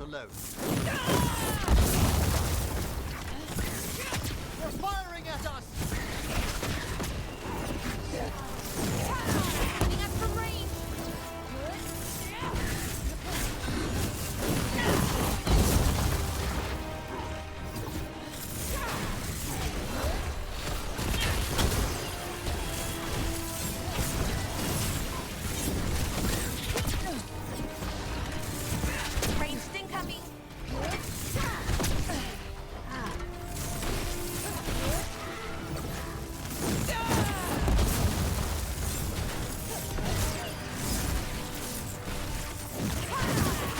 alone. They're firing at us! Coming up from range. Ranged incoming.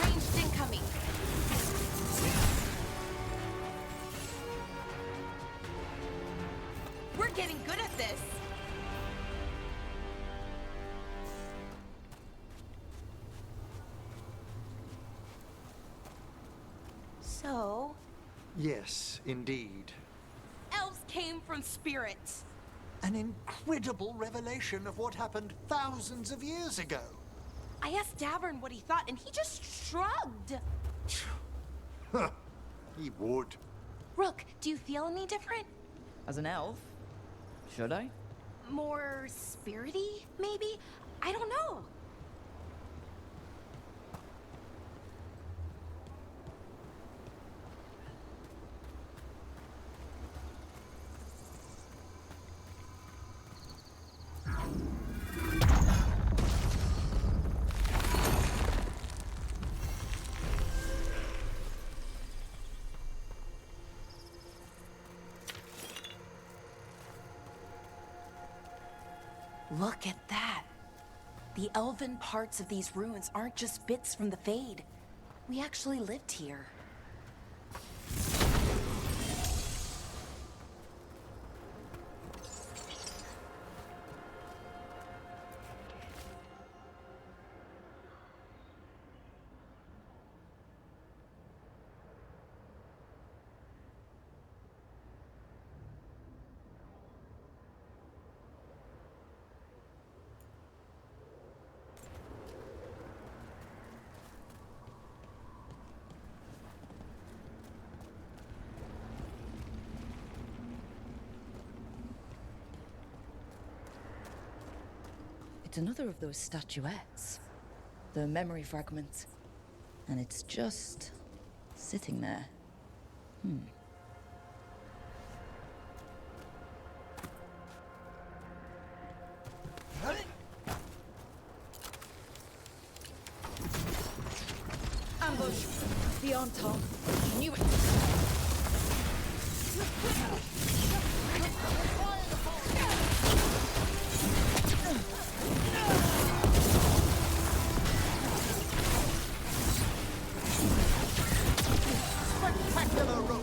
Ranged incoming. We're getting good at this. So, Yes, indeed. elves came from spirits. An incredible revelation of what happened thousands of years ago. I asked Davern what he thought, and he just shrugged. He would. Rook, do you feel any different? As an elf? Should I? More spirity, maybe? I don't know. Look at that. The elven parts of these ruins aren't just bits from the Fade. We actually lived here. It's another of those statuettes. The memory fragments. And it's just sitting there. Ambush! Beyond Tom. Knew it! Spectacular rope!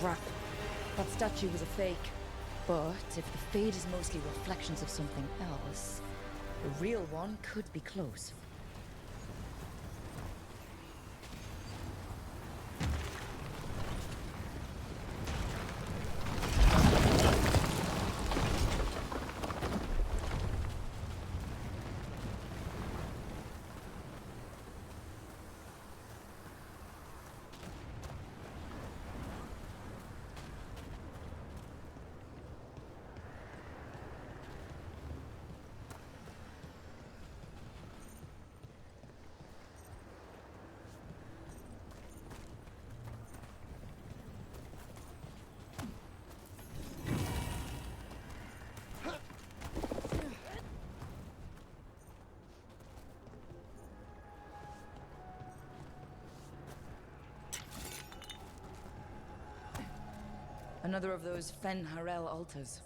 Crap. That statue was a fake. But if the Fade is mostly reflections of something else, the real one could be close. Another of those Fen Harel altars.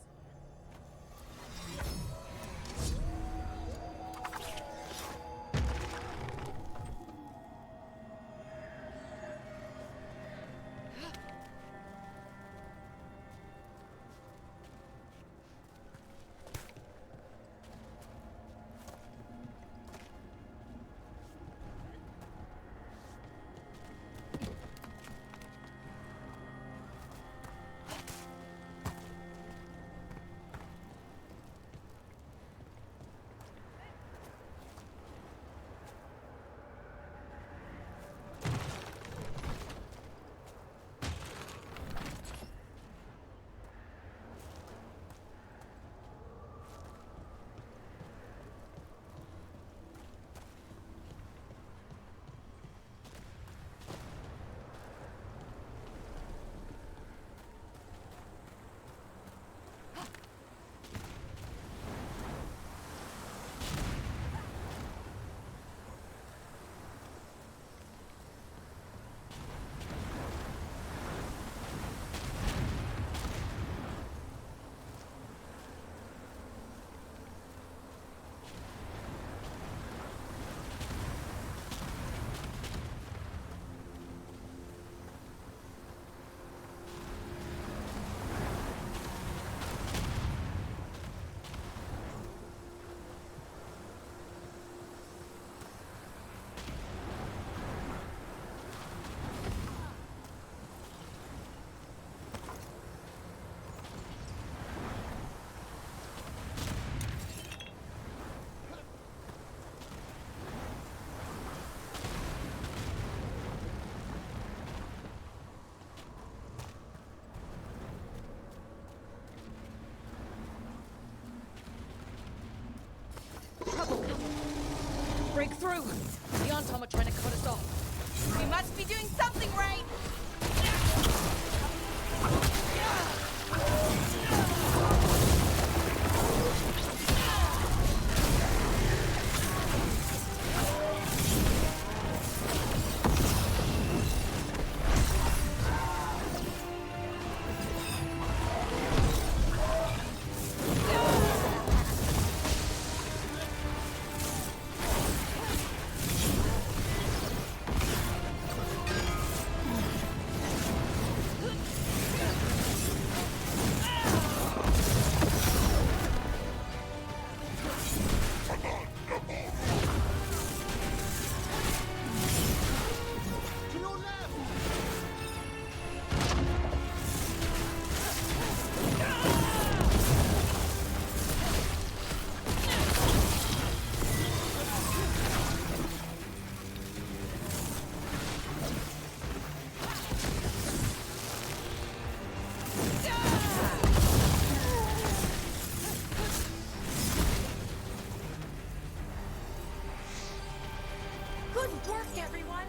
Break through! The Antom are trying to cut us off. We must be doing something right! To your left! Good work, everyone!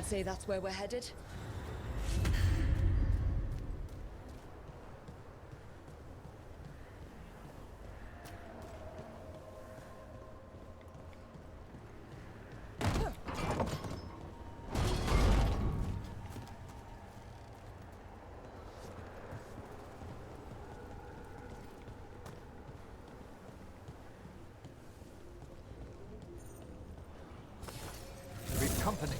I'd say that's where we're headed. With company.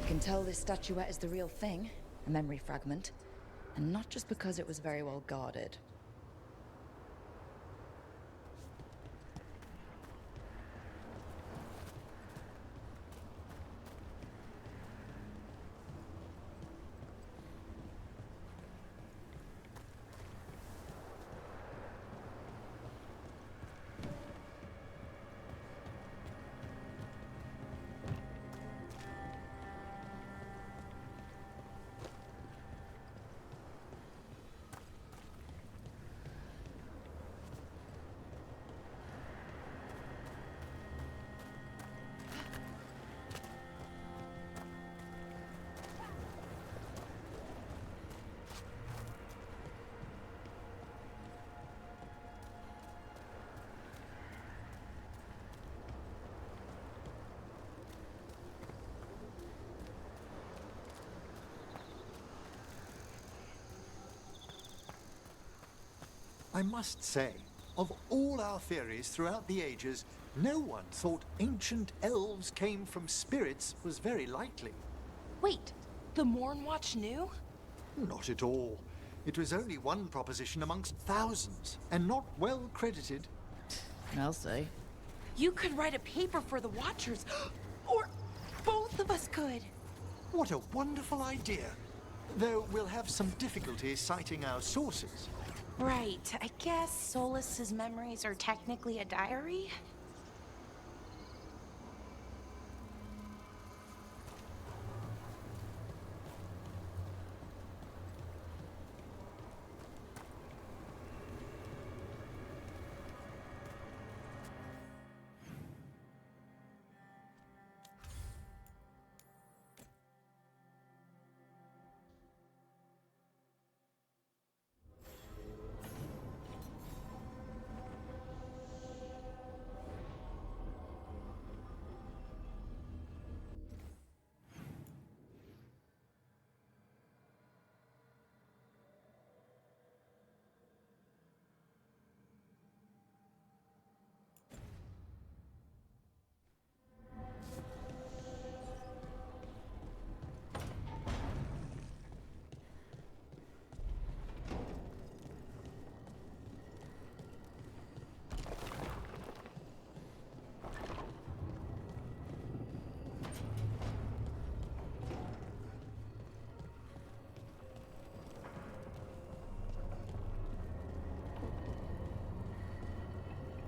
You can tell this statuette is the real thing, a memory fragment, and not just because it was very well guarded. I must say, of all our theories throughout the ages, no one thought ancient elves came from spirits was very likely. Wait, the Mornwatch knew? Not at all. It was only one proposition amongst thousands, and not well credited. I'll say. You could write a paper for the Watchers, or both of us could. What a wonderful idea. Though we'll have some difficulty citing our sources. Right, I guess Solus's memories are technically a diary?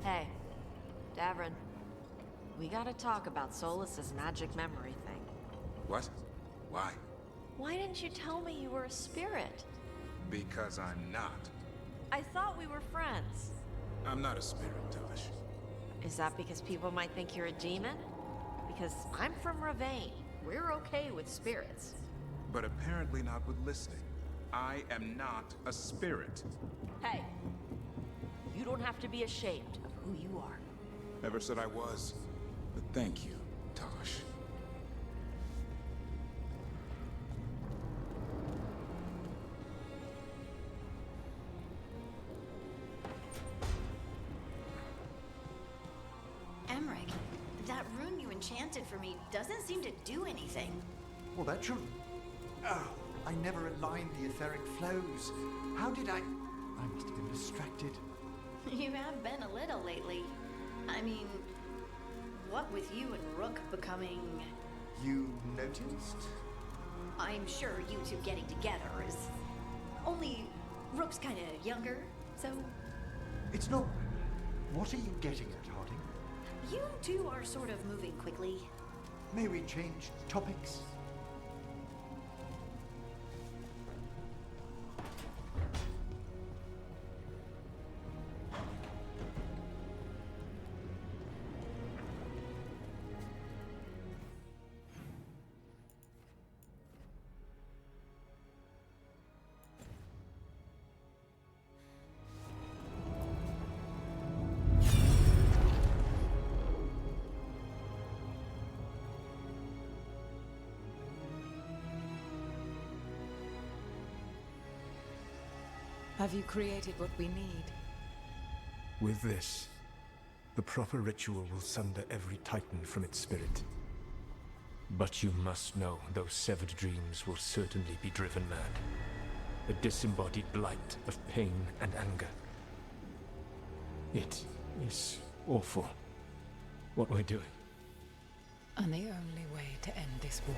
Hey, Davrin. We gotta talk about Solus's magic memory thing. What? Why? Why didn't you tell me you were a spirit? Because I'm not. I thought we were friends. I'm not a spirit, Tosh. Is that because people might think you're a demon? Because I'm from Ravain. We're okay with spirits. But apparently not with listening. I am not a spirit. Hey, you don't have to be ashamed of who you are. Never said I was. But thank you, Tosh. Emmerich, that rune you enchanted for me doesn't seem to do anything. Well, that's true. Oh, I never aligned the etheric flows. How did I must have been distracted. You have been a little lately. I mean, what with you and Rook becoming... You noticed? I'm sure you two getting together is... Only Rook's kinda younger, so... It's not... What are you getting at, Harding? You two are sort of moving quickly. May we change topics? Have you created what we need? With this, the proper ritual will sunder every Titan from its spirit. But you must know those severed dreams will certainly be driven mad. A disembodied blight of pain and anger. It is awful what we're doing. And the only way to end this war.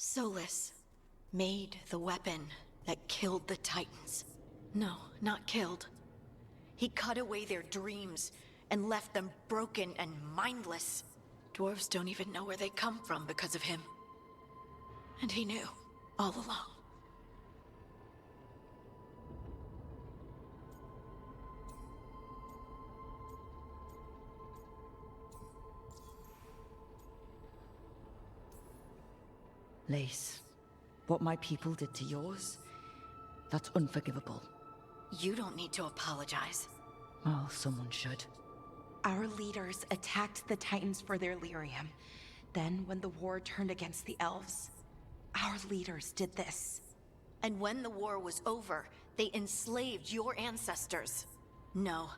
Solus made the weapon that killed the Titans. No, not killed. He cut away their dreams and left them broken and mindless. Dwarves don't even know where they come from because of him. And he knew all along. Lace, what my people did to yours, that's unforgivable. You don't need to apologize. Well, someone should. Our leaders attacked the Titans for their lyrium. Then, when the war turned against the elves, our leaders did this. And when the war was over, they enslaved your ancestors. No.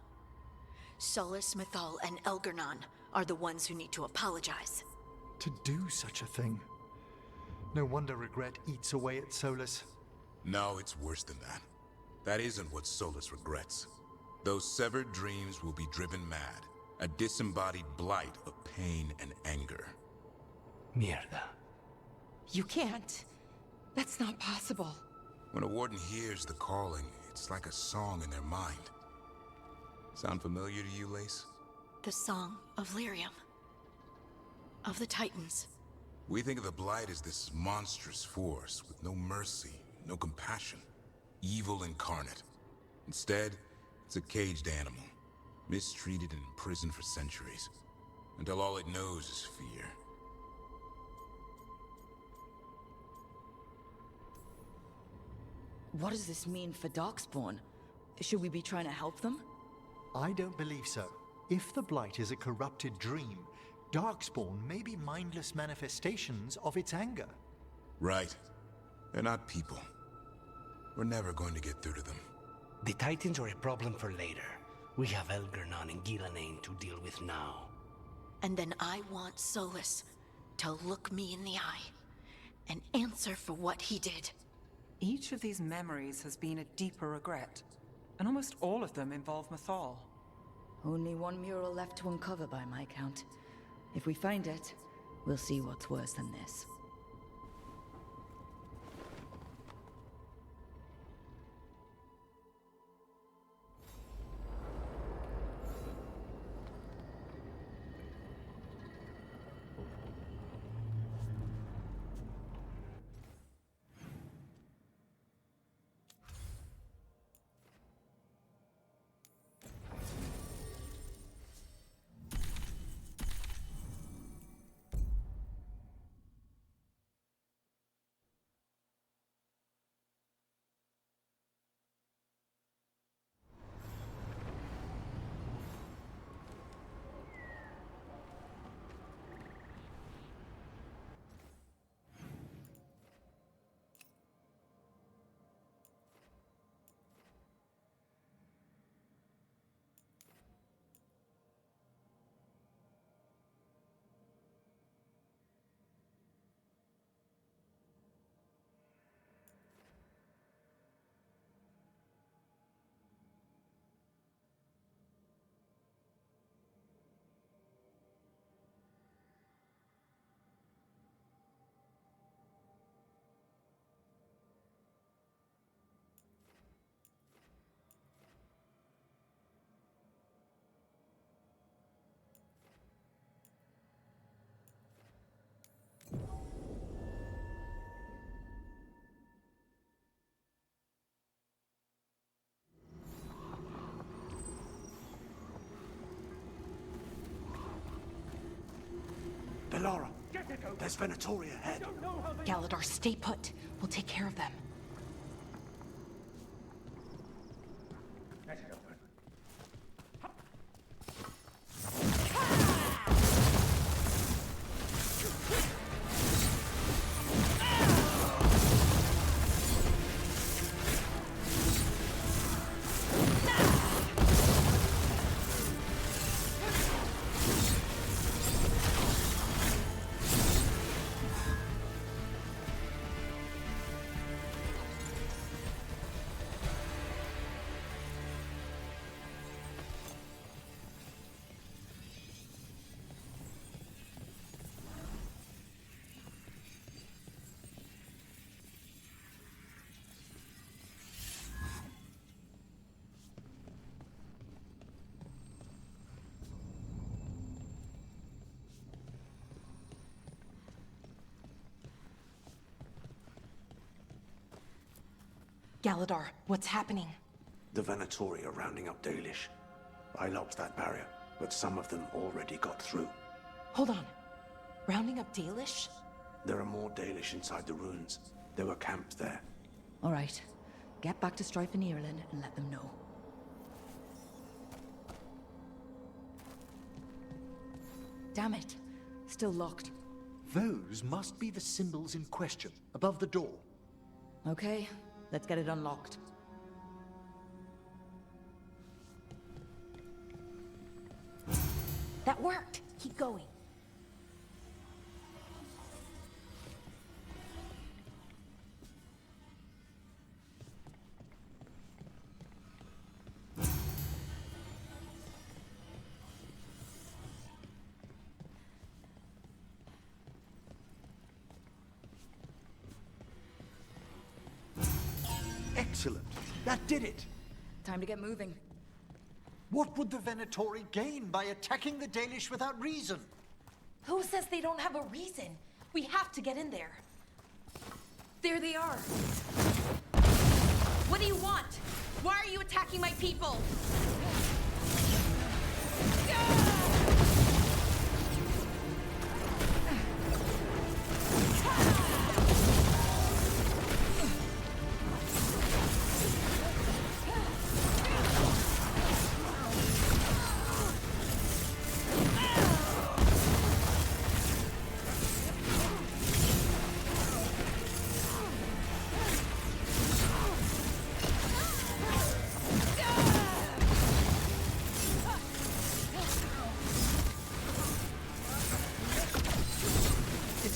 Solus, Mythal, and Elgernon are the ones who need to apologize. To do such a thing. No wonder regret eats away at Solus. No, it's worse than that. That isn't what Solus regrets. Those severed dreams will be driven mad. A disembodied blight of pain and anger. Mierda. You can't. That's not possible. When a warden hears the calling, it's like a song in their mind. Sound familiar to you, Lace? The Song of Lyrium. Of the Titans. We think of the Blight as this monstrous force with no mercy, no compassion. Evil incarnate. Instead, it's a caged animal. Mistreated and imprisoned for centuries. Until all it knows is fear. What does this mean for Darkspawn? Should we be trying to help them? I don't believe so. If the Blight is a corrupted dream, Darkspawn may be mindless manifestations of its anger. Right. They're not people. We're never going to get through to them. The Titans are a problem for later. We have Elgernon and Gillanane to deal with now. And then I want Solus to look me in the eye and answer for what he did. Each of these memories has been a deeper regret, and almost all of them involve Mythal. Only one mural left to uncover by my count. If we find it, we'll see what's worse than this. Elara, there's Venatori ahead. Galador, stay put. We'll take care of them. Galador, what's happening? The Venatori are rounding up Dalish. I locked that barrier, but some of them already got through. Hold on. Rounding up Dalish? There are more Dalish inside the ruins. They were camped there. All right. Get back to Strife and Irulan and let them know. Damn it. Still locked. Those must be the symbols in question, above the door. Okay, let's get it unlocked. That worked! Keep going. Excellent. That did it. Time to get moving. What would the Venatori gain by attacking the Dalish without reason? Who says they don't have a reason? We have to get in there. There they are. What do you want? Why are you attacking my people?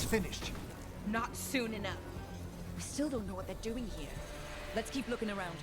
Finished. Not soon enough. We still don't know what they're doing here. Let's keep looking around.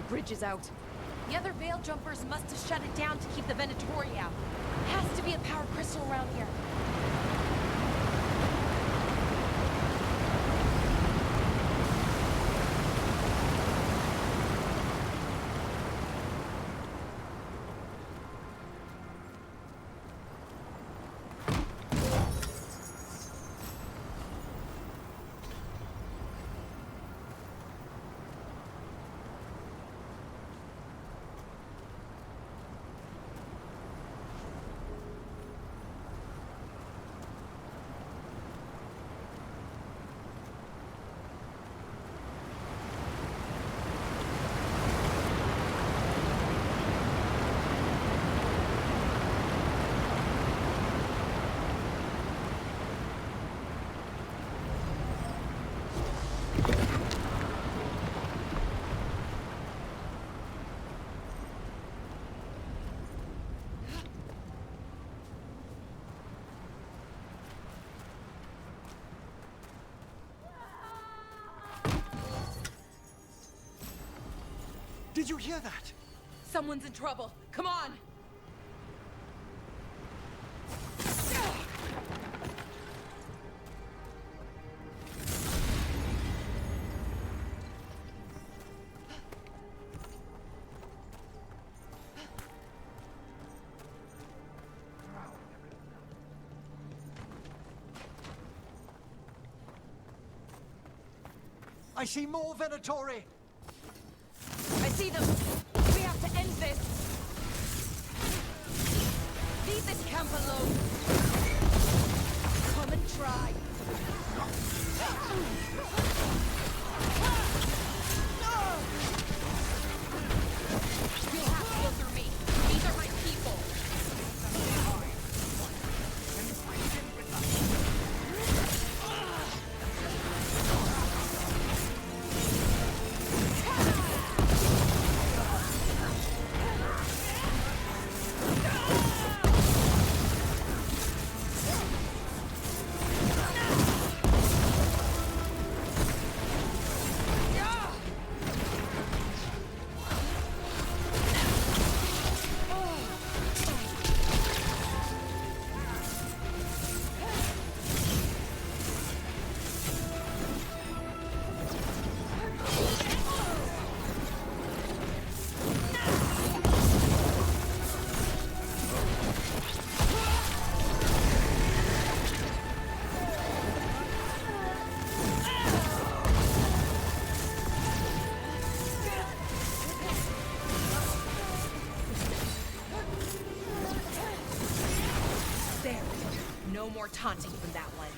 Bridge is out. The other Veil Jumpers must have shut it down to keep the Venatori out. Has to be a power crystal around here. Did you hear that? Someone's in trouble. Come on! I see more Venatori! I see them! We have to end this! Leave this camp alone! Come and try! You'll have to go through me! These are my people! No more taunting from that one.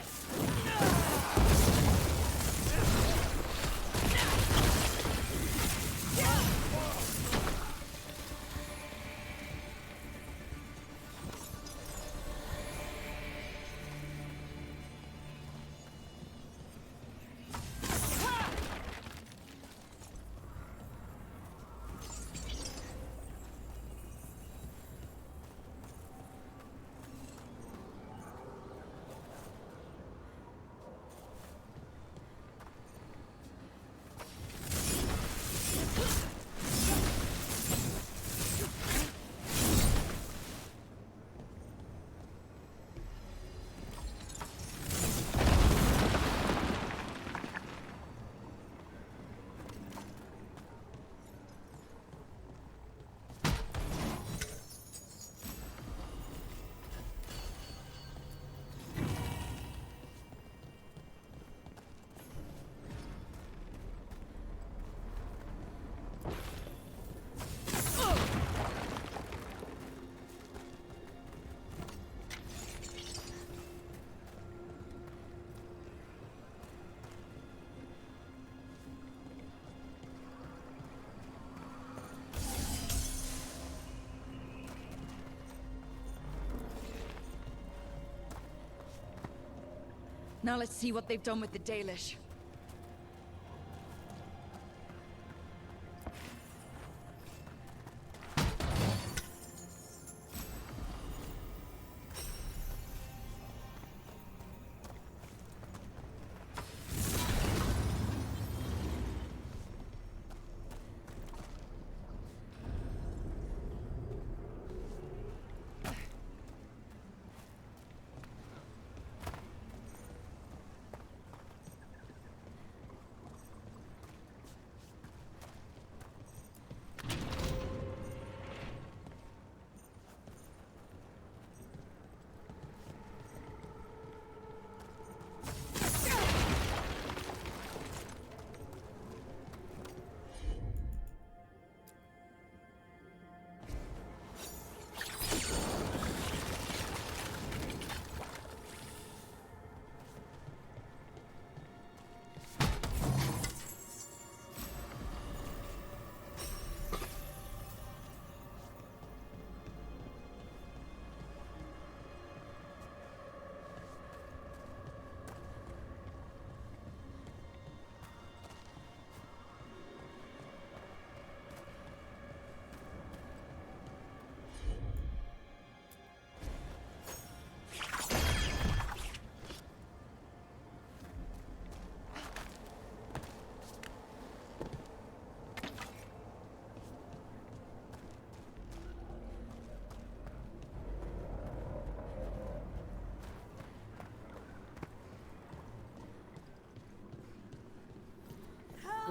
Now let's see what they've done with the Dalish.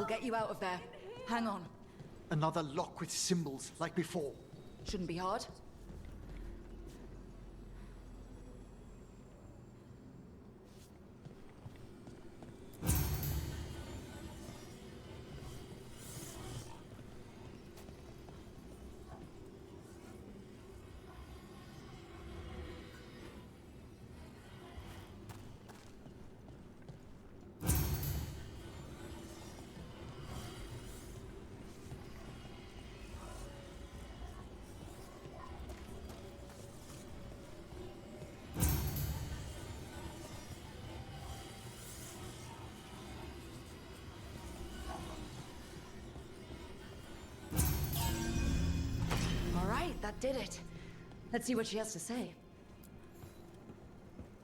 We'll get you out of there. Hang on. Another lock with symbols, like before. Shouldn't be hard. That did it. Let's see what she has to say.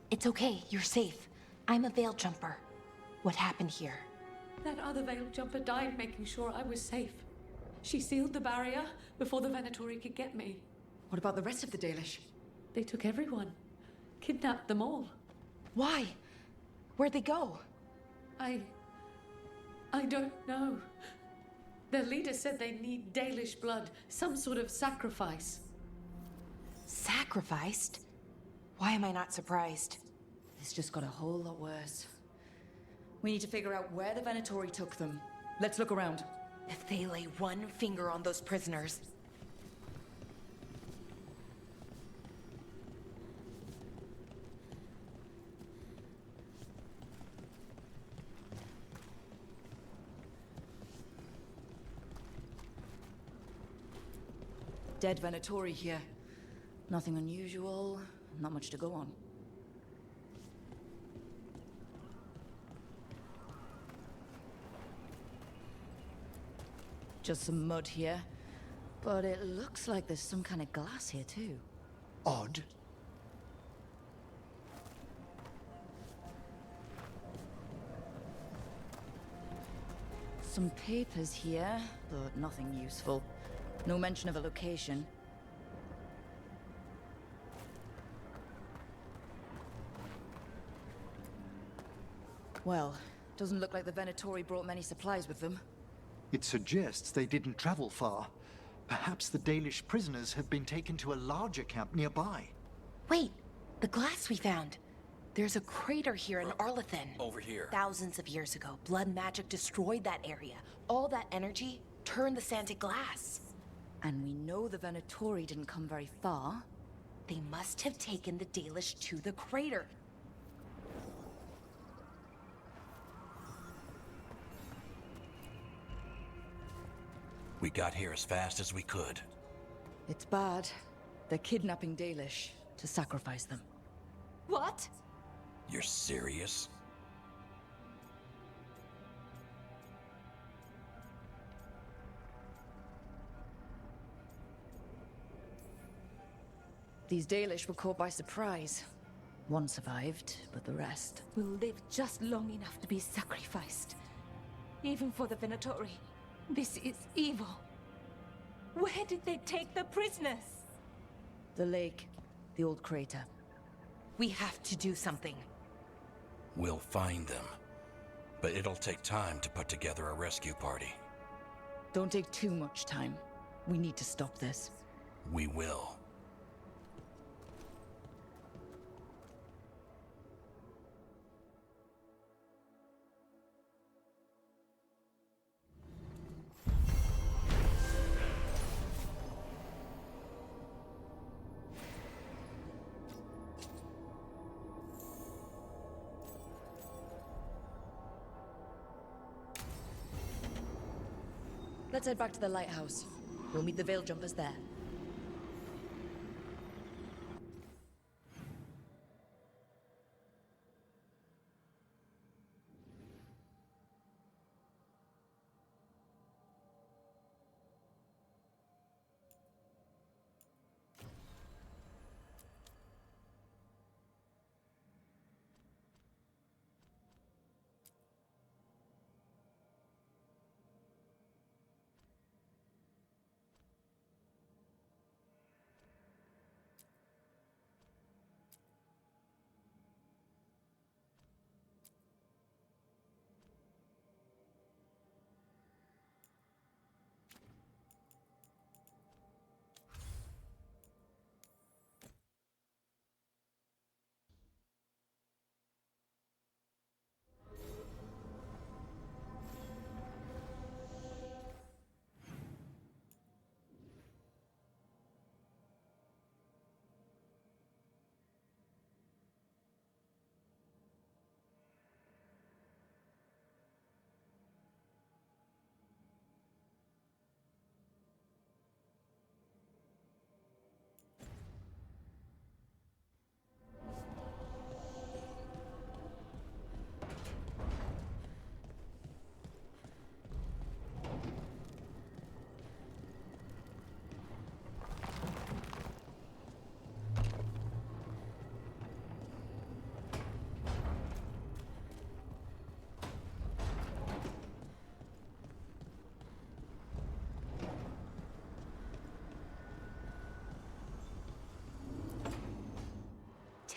It's okay, you're safe. I'm a veil jumper. What happened here? That other veil jumper died making sure I was safe. She sealed the barrier before the Venatori could get me. What about the rest of the Dalish? They took everyone. Kidnapped them all. Why? Where'd they go? I don't know. Their leader said they need Dalish blood, some sort of sacrifice. Sacrificed? Why am I not surprised? This just got a whole lot worse. We need to figure out where the Venatori took them. Let's look around. If they lay one finger on those prisoners... Dead Venatori here. Nothing unusual, not much to go on. Just some mud here. But it looks like there's some kind of glass here too. Odd. Some papers here, but nothing useful. No mention of a location. Well, doesn't look like the Venatori brought many supplies with them. It suggests they didn't travel far. Perhaps the Dalish prisoners have been taken to a larger camp nearby. Wait, the glass we found. There's a crater here in Arlethan. Over here. Thousands of years ago, blood magic destroyed that area. All that energy turned the sand to glass. And we know the Venatori didn't come very far. They must have taken the Dalish to the crater. We got here as fast as we could. It's bad. They're kidnapping Dalish to sacrifice them. What? You're serious? These Dalish were caught by surprise. One survived, but the rest... will live just long enough to be sacrificed. Even for the Venatori. This is evil. Where did they take the prisoners? The lake. The old crater. We have to do something. We'll find them. But it'll take time to put together a rescue party. Don't take too much time. We need to stop this. We will. Let's head back to the lighthouse. We'll meet the Veil Jumpers there.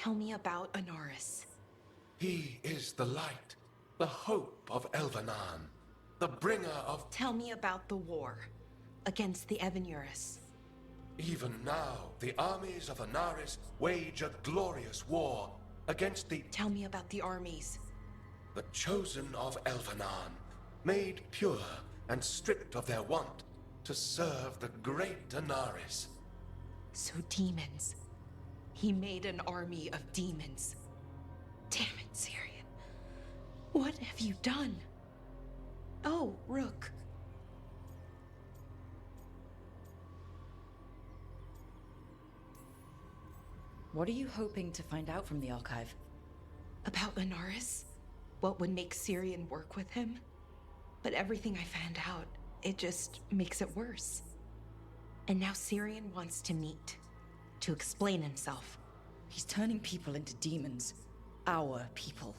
Tell me about Anaris. He is the light, the hope of Elvenan, the bringer of... Tell me about the war against the Evenuris. Even now, the armies of Anaris wage a glorious war against the... Tell me about the armies. The chosen of Elvenan, made pure and stripped of their want to serve the great Anaris. So demons. He made an army of demons. Damn it, Syrian. What have you done? Oh, Rook. What are you hoping to find out from the archive? About Anaris? What would make Syrian work with him? But everything I found out, it just makes it worse. And now Syrian wants to meet, to explain himself. He's turning people into demons. Our people.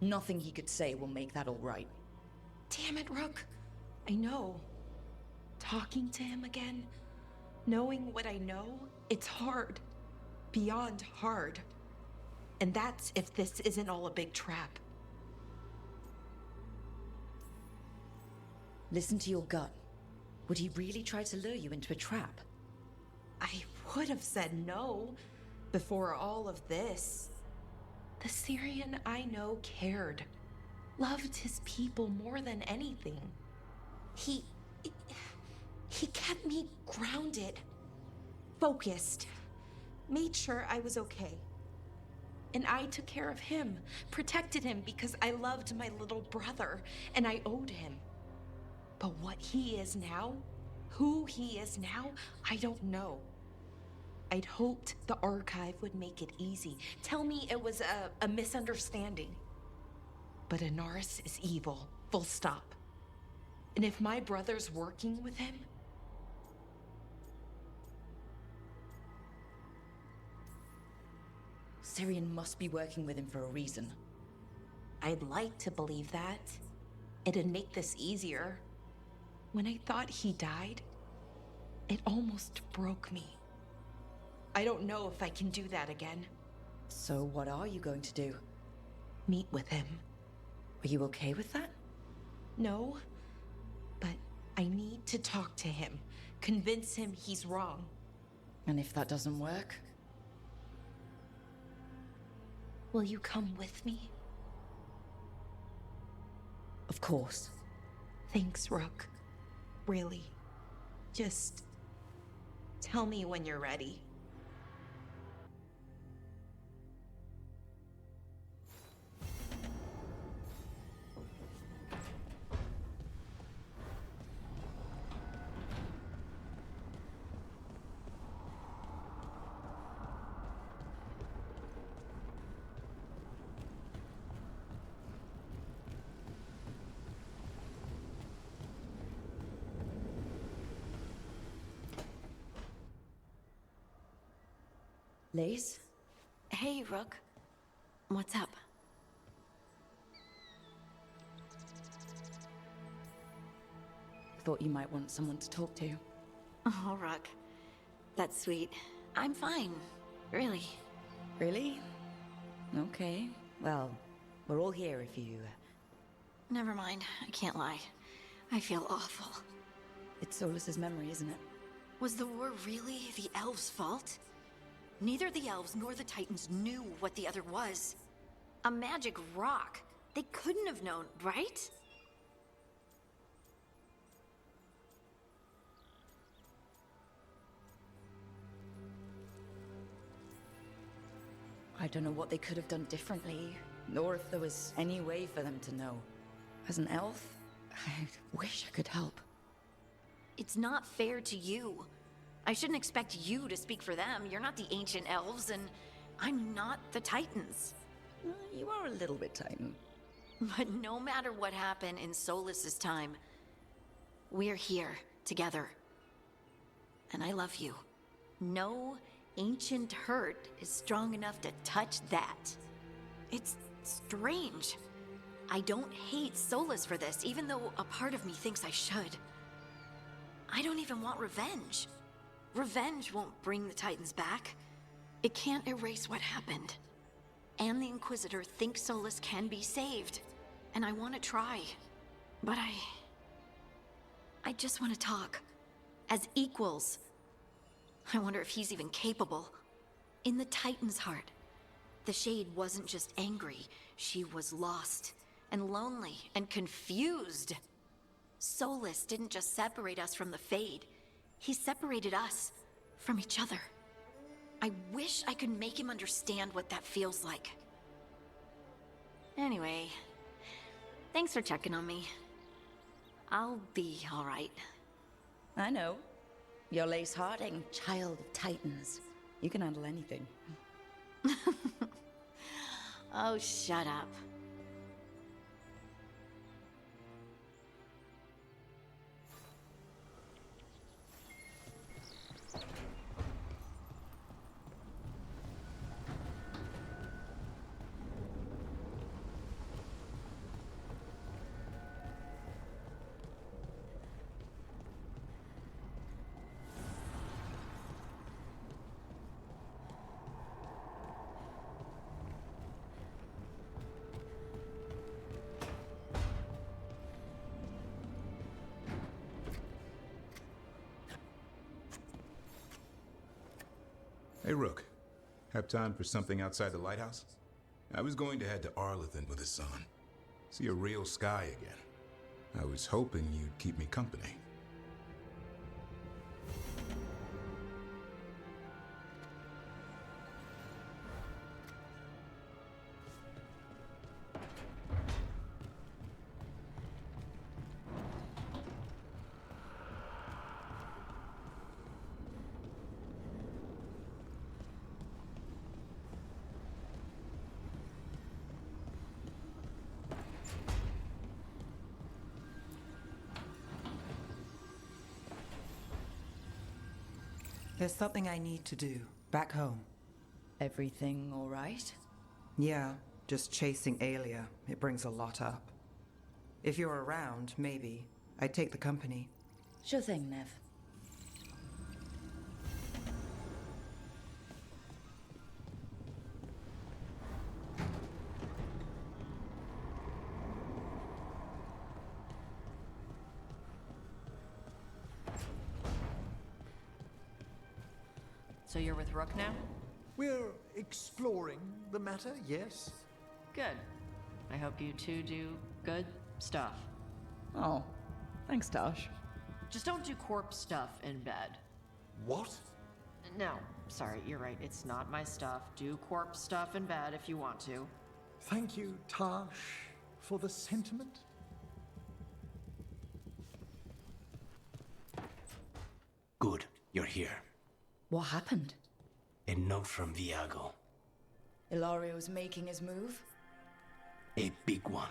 Nothing he could say will make that all right. Damn it, Rook. I know. Talking to him again, knowing what I know, it's hard. Beyond hard. And that's if this isn't all a big trap. Listen to your gut. Would he really try to lure you into a trap? I would have said no before all of this. The Syrian I know cared. Loved his people more than anything. He kept me grounded. Focused. Made sure I was okay. And I took care of him. Protected him because I loved my little brother. And I owed him. But what he is now, who he is now, I don't know. I'd hoped the archive would make it easy. Tell me it was a misunderstanding. But Anaris is evil, full stop. And if my brother's working with him... Syrian must be working with him for a reason. I'd like to believe that. It'd make this easier. When I thought he died, it almost broke me. I don't know if I can do that again. So what are you going to do? Meet with him. Are you okay with that? No, but I need to talk to him. Convince him he's wrong. And if that doesn't work? Will you come with me? Of course. Thanks, Rook. Really. Just tell me when you're ready. Lace? Hey, Rook. What's up? Thought you might want someone to talk to. Oh, Rook. That's sweet. I'm fine. Really. Really? Okay. Well, we're all here if you... Never mind. I can't lie. I feel awful. It's Solus's memory, isn't it? Was the war really the elves' fault? Neither the elves nor the Titans knew what the other was. A magic rock. They couldn't have known, right? I don't know what they could have done differently, nor if there was any way for them to know. As an elf, I wish I could help. It's not fair to you. I shouldn't expect you to speak for them. You're not the ancient elves, and I'm not the Titans. You are a little bit Titan. But no matter what happened in Solus's time, we're here together. And I love you. No ancient hurt is strong enough to touch that. It's strange. I don't hate Solus for this, even though a part of me thinks I should. I don't even want revenge. Revenge won't bring the Titans back. It can't erase what happened. And the Inquisitor thinks Solus can be saved. And I want to try. But I just want to talk. As equals. I wonder if he's even capable. In the Titan's heart, the Shade wasn't just angry. She was lost, and lonely, and confused. Solus didn't just separate us from the Fade. He separated us from each other. I wish I could make him understand what that feels like. Anyway, thanks for checking on me. I'll be all right. I know. You're Lace Harding, child of Titans. You can handle anything. Oh, shut up. Hey, Rook. Have time for something outside the lighthouse? I was going to head to Arlithan with the sun. See a real sky again. I was hoping you'd keep me company. There's something I need to do, back home. Everything all right? Yeah, just chasing Aelia. It brings a lot up. If you're around, maybe. I'd take the company. Sure thing, Nev. So you're with Rook now? We're exploring the matter, yes? Good. I hope you two do good stuff. Oh, thanks, Tosh. Just don't do corpse stuff in bed. What? No, sorry, you're right. It's not my stuff. Do corpse stuff in bed if you want to. Thank you, Tash, for the sentiment. Good, you're here. What happened? A note from Viago. Ilario's making his move? A big one.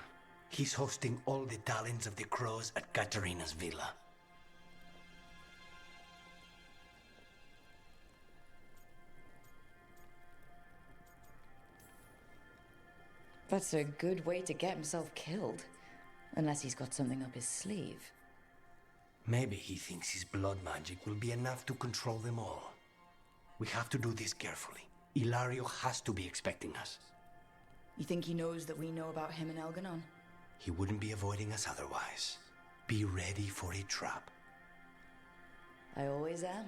He's hosting all the talents of the Crows at Katarina's villa. That's a good way to get himself killed. Unless he's got something up his sleeve. Maybe he thinks his blood magic will be enough to control them all. We have to do this carefully. Ilario has to be expecting us. You think he knows that we know about him and Elganon? He wouldn't be avoiding us otherwise. Be ready for a trap. I always am.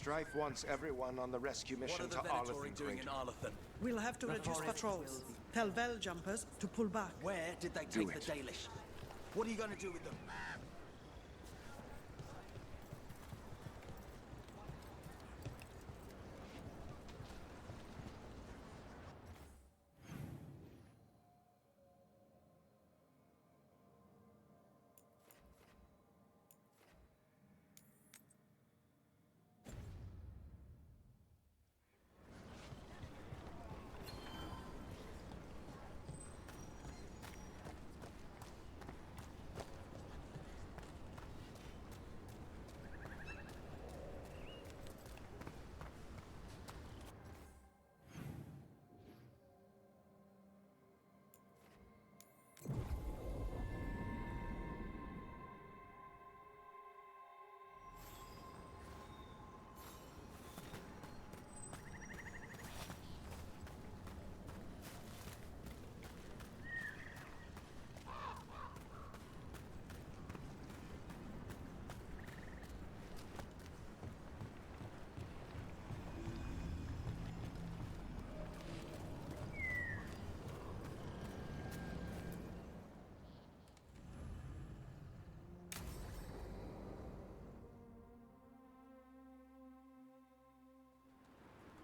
Strife wants everyone on the rescue mission to Arlethan doing in Arlethan? We'll have to reduce patrols. Tell Vel jumpers to pull back. Where did they take the Dalish? What are you going to do with them?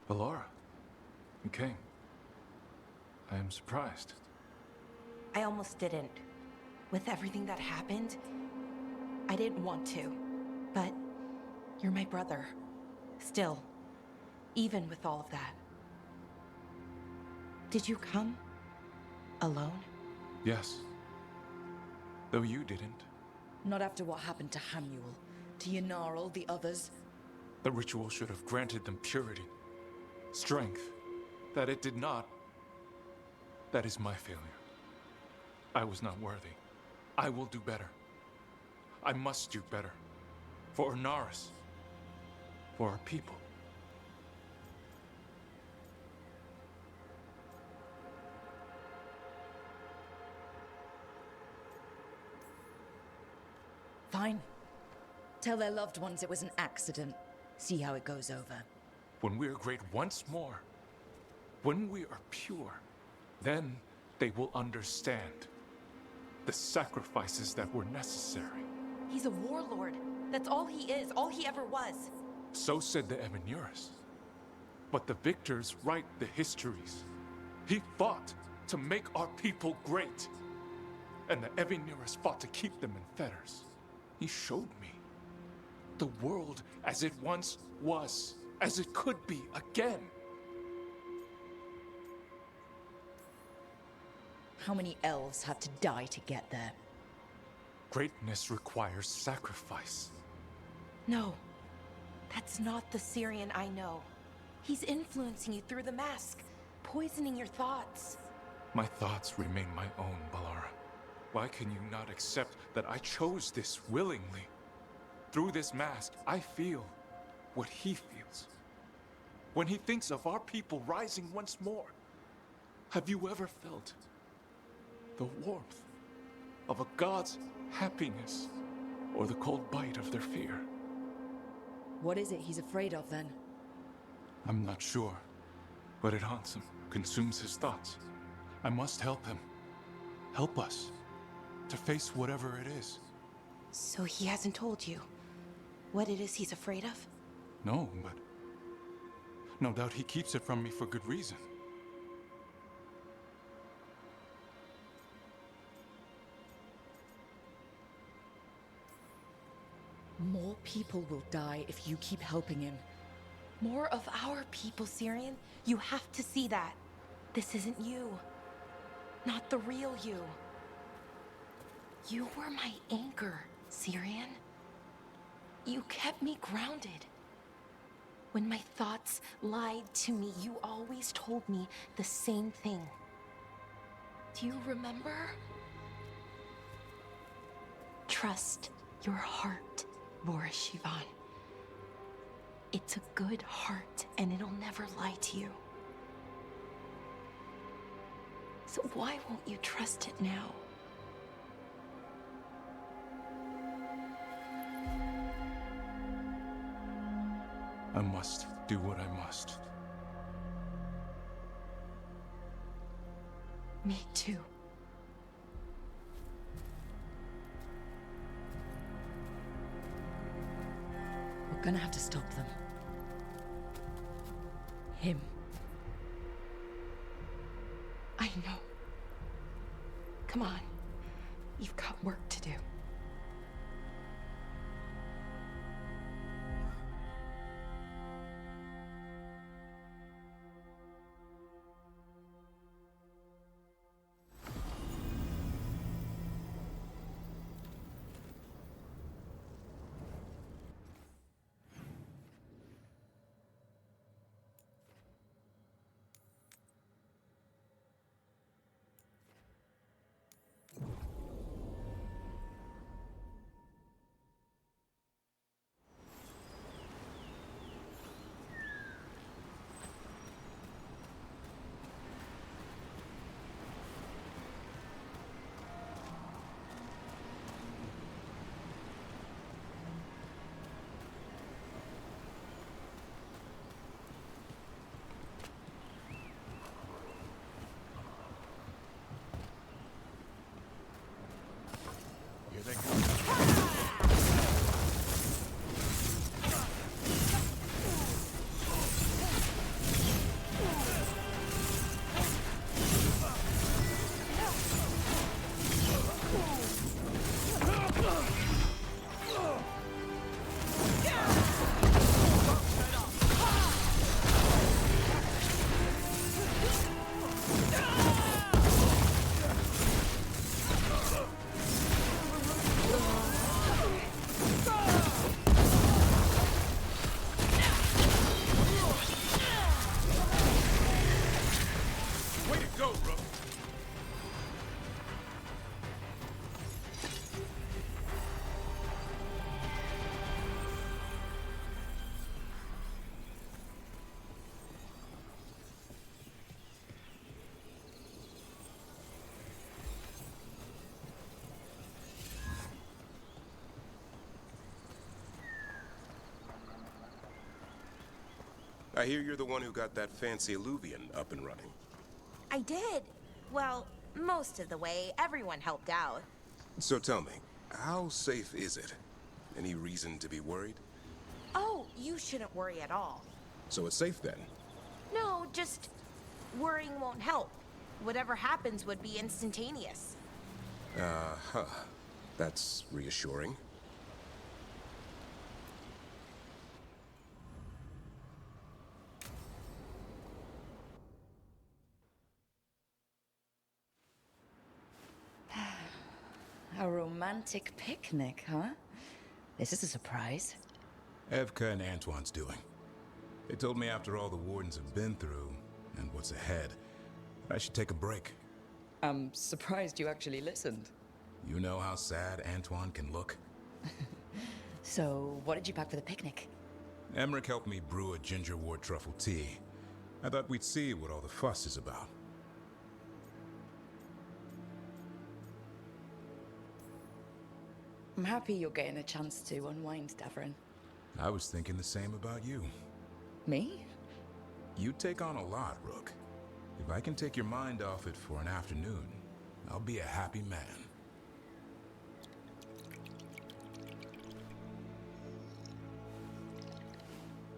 Ballora, you came. I am surprised. I almost didn't. With everything that happened, I didn't want to. But you're my brother. Still, even with all of that. Did you come? Alone? Yes. Though you didn't. Not after what happened to Hamuel, to Ynnarl, the others. The ritual should have granted them purity. Strength. That it did not. That is my failure. I was not worthy. I will do better. I must do better. For Ornaris. For our people. Fine. Tell their loved ones it was an accident. See how it goes over. When we are great once more, when we are pure, then they will understand the sacrifices that were necessary. He's a warlord. That's all he is, all he ever was. So said the Evanuris. But the victors write the histories. He fought to make our people great. And the Evanuris fought to keep them in fetters. He showed me the world as it once was, as it could be again. How many elves had to die to get there? Greatness requires sacrifice. No, that's not the Syrian I know. He's influencing you through the mask, poisoning your thoughts. My thoughts remain my own, Ballora. Why can you not accept that I chose this willingly? Through this mask, I feel what he feels. When he thinks of our people rising once more, have you ever felt the warmth of a god's happiness or the cold bite of their fear? What is it he's afraid of, then? I'm not sure, but it haunts him, consumes his thoughts. I must help him. Help us to face whatever it is. So he hasn't told you what it is he's afraid of? No, but no doubt he keeps it from me for good reason. More people will die if you keep helping him. More of our people, Syrian. You have to see that. This isn't you. Not the real you. You were my anchor, Syrian. You kept me grounded. When my thoughts lied to me, you always told me the same thing. Do you remember? Trust your heart, Boris Shivan. It's a good heart, and it'll never lie to you. So why won't you trust it now? I must do what I must. Me too. We're gonna have to stop them. Him. I know. Come on. You've got work to do. Here they come. Way to go, bro. I hear you're the one who got that fancy Illuvian up and running. I did. Well, most of the way. Everyone helped out. So tell me, how safe is it? Any reason to be worried? Oh, you shouldn't worry at all. So it's safe then? No, just worrying won't help. Whatever happens would be instantaneous. Uh-huh. That's reassuring. A romantic picnic, huh? This is a surprise. Evka and Antoine's doing. They told me after all the Wardens have been through, and what's ahead, I should take a break. I'm surprised you actually listened. You know how sad Antoine can look? So, what did you pack for the picnic? Emmerich helped me brew a ginger wort truffle tea. I thought we'd see what all the fuss is about. I'm happy you're getting a chance to unwind, Davrin. I was thinking the same about you. Me? You take on a lot, Rook. If I can take your mind off it for an afternoon, I'll be a happy man.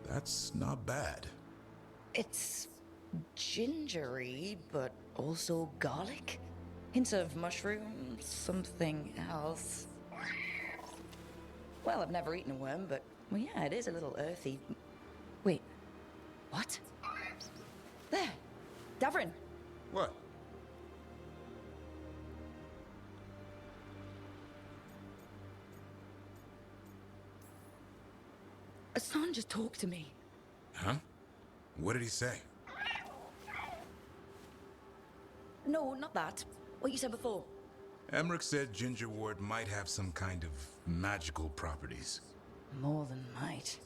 That's not bad. It's gingery, but also garlic. Hints of mushroom, something else. Well, I've never eaten a worm, but, well, yeah, it is a little earthy. Wait, what? There! Davrin! What? Hassan just talked to me. Huh? What did he say? No, not that. What you said before. Emmerich said ginger wort might have some kind of magical properties. More than might.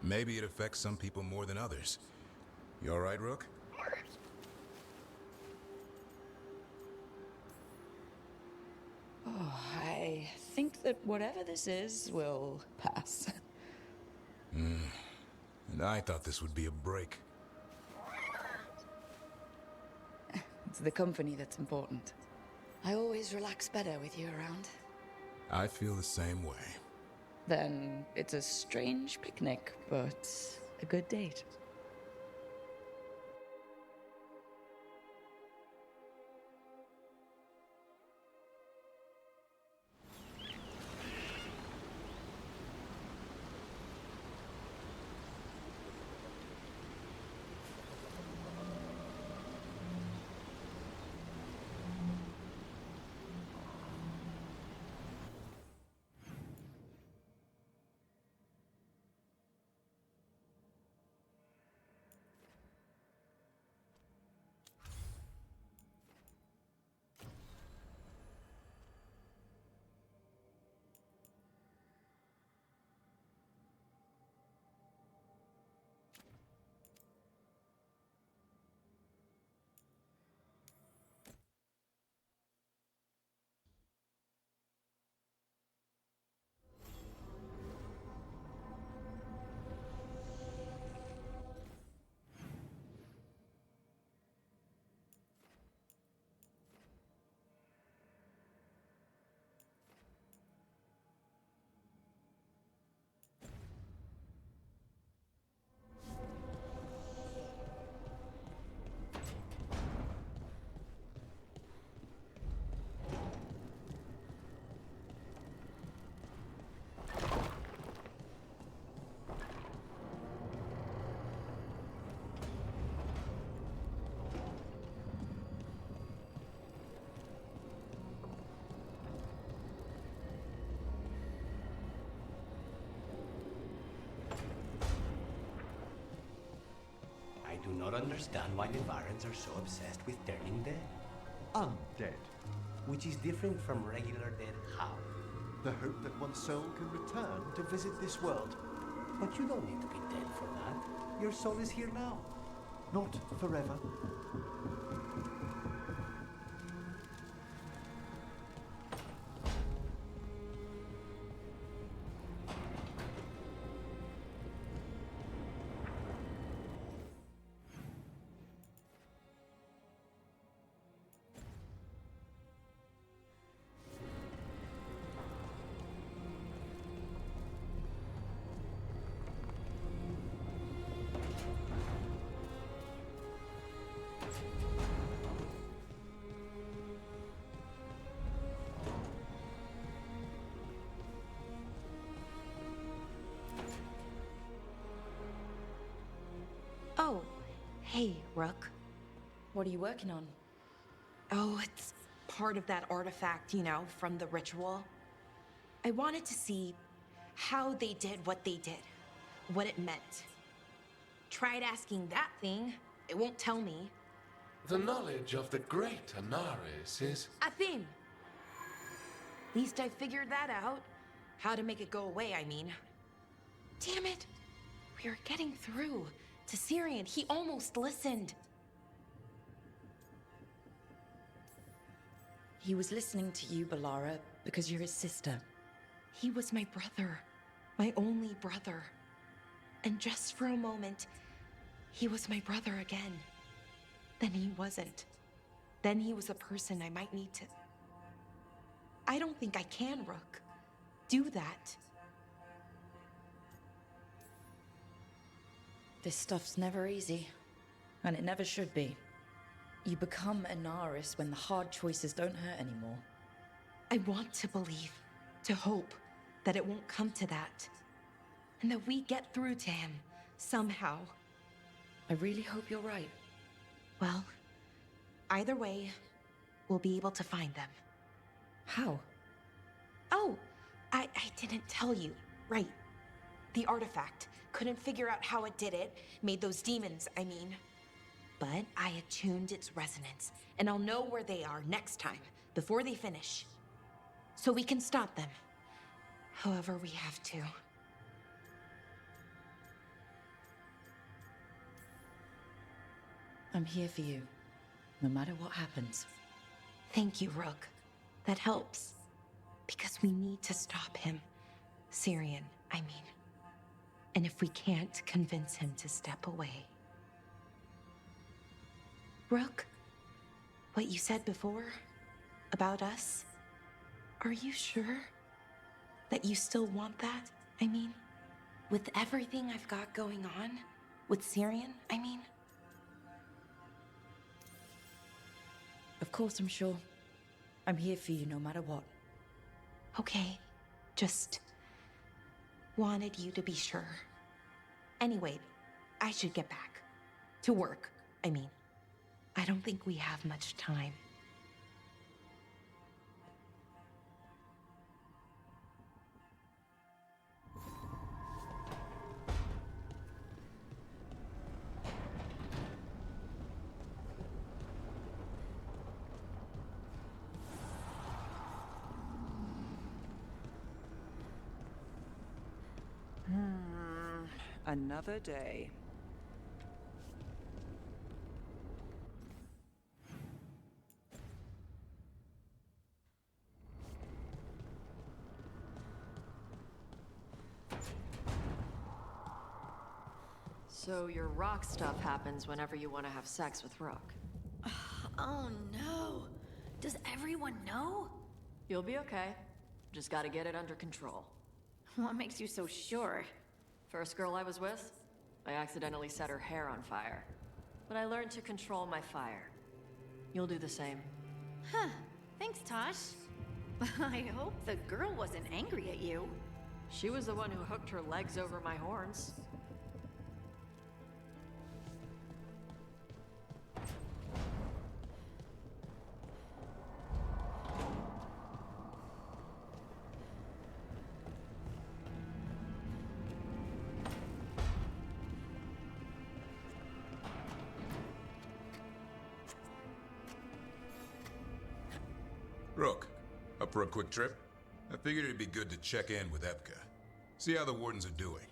Maybe it affects some people more than others. You all right, Rook? Oh, I think that whatever this is will pass. I thought this would be a break. It's the company that's important. I always relax better with you around. I feel the same way. Then it's a strange picnic, but a good date. I do not understand why the Varans are so obsessed with turning dead. Undead. Which is different from regular dead how? The hope that one's soul can return to visit this world. But you don't need to be dead for that. Your soul is here now. Not forever. Oh, hey, Rook. What are you working on? Oh, it's part of that artifact, you know, from the ritual. I wanted to see how they did what they did, what it meant. Tried asking that thing, it won't tell me. The knowledge of the great Anaris is... A thing! At least I figured that out. How to make it go away, I mean. Damn it! We were getting through. To Syrian, he almost listened. He was listening to you, Balara, because you're his sister. He was my brother. My only brother. And just for a moment, he was my brother again. Then he wasn't. Then he was a person I might need to... I don't think I can, Rook. Do that. This stuff's never easy, and it never should be. You become Anaris when the hard choices don't hurt anymore. I want to believe, to hope, that it won't come to that. And that we get through to him, somehow. I really hope you're right. Well, either way, we'll be able to find them. How? Oh, I didn't tell you. Right. The artifact. Couldn't figure out how it did it. Made those demons, I mean. But I attuned its resonance, and I'll know where they are next time, before they finish. So we can stop them. However we have to. I'm here for you, no matter what happens. Thank you, Rook. That helps. Because we need to stop him. Syrian, I mean. And if we can't convince him to step away... Rook, what you said before about us, are you sure that you still want that? I mean, with everything I've got going on, with Syrian, I mean. Of course I'm sure. I'm here for you no matter what. Okay, just wanted you to be sure. Anyway, I should get back to work, I mean. I don't think we have much time. Another day. So your rock stuff happens whenever you want to have sex with Rook. Oh no. Does everyone know? You'll be okay. Just gotta get it under control. What makes you so sure? First girl I was with, I accidentally set her hair on fire. But I learned to control my fire. You'll do the same. Huh. Thanks, Tosh. I hope the girl wasn't angry at you. She was the one who hooked her legs over my horns. Rook, up for a quick trip? I figured it'd be good to check in with Evka. See how the Wardens are doing.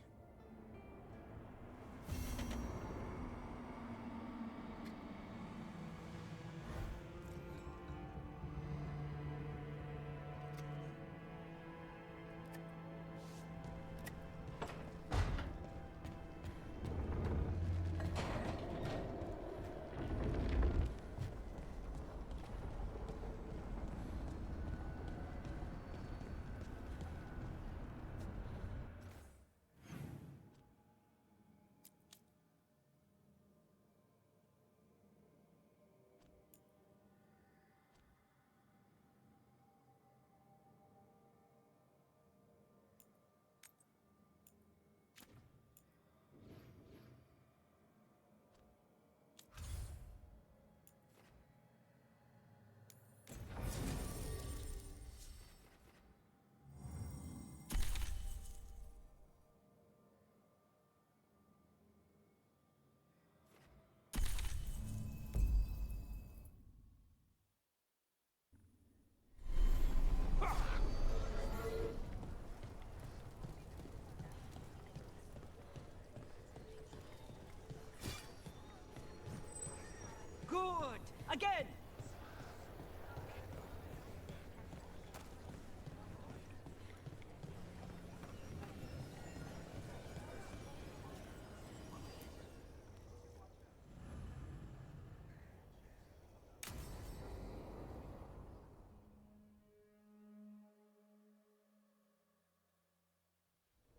Good! Again!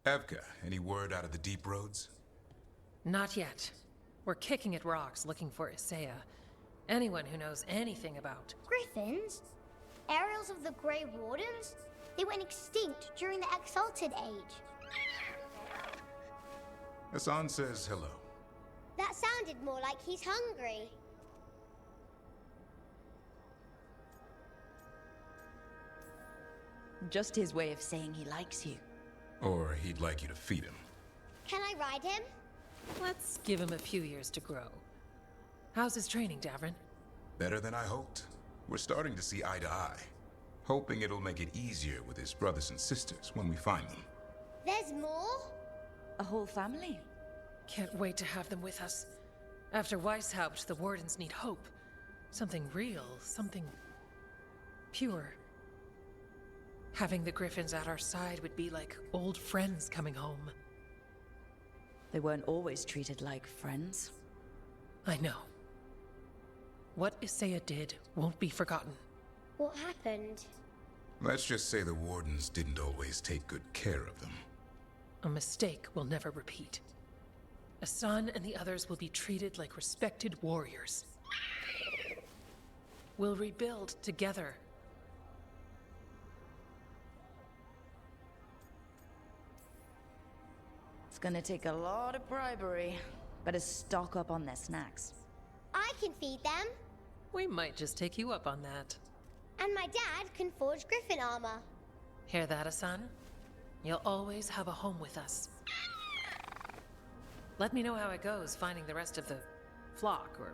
Evka, any word out of the deep roads? Not yet. We're kicking at rocks looking for Isaiah. Anyone who knows anything about... Griffins? Aerials of the Grey Wardens? They went extinct during the Exalted Age. Hassan says hello. That sounded more like he's hungry. Just his way of saying he likes you. Or he'd like you to feed him. Can I ride him? Let's give him a few years to grow. How's his training, Davrin? Better than I hoped. We're starting to see eye to eye. Hoping it'll make it easier with his brothers and sisters when we find them. There's more? A whole family? Can't wait to have them with us. After Weishaupt, the Wardens need hope. Something real, something... pure. Having the Griffins at our side would be like old friends coming home. They weren't always treated like friends. I know. What Isaiah did won't be forgotten. What happened? Let's just say the Wardens didn't always take good care of them. A mistake will never repeat. Asan and the others will be treated like respected warriors. We'll rebuild together. It's gonna take a lot of bribery. Better stock up on their snacks. I can feed them. We might just take you up on that. And my dad can forge griffin armor. Hear that, Asan? You'll always have a home with us. Let me know how it goes finding the rest of the flock, or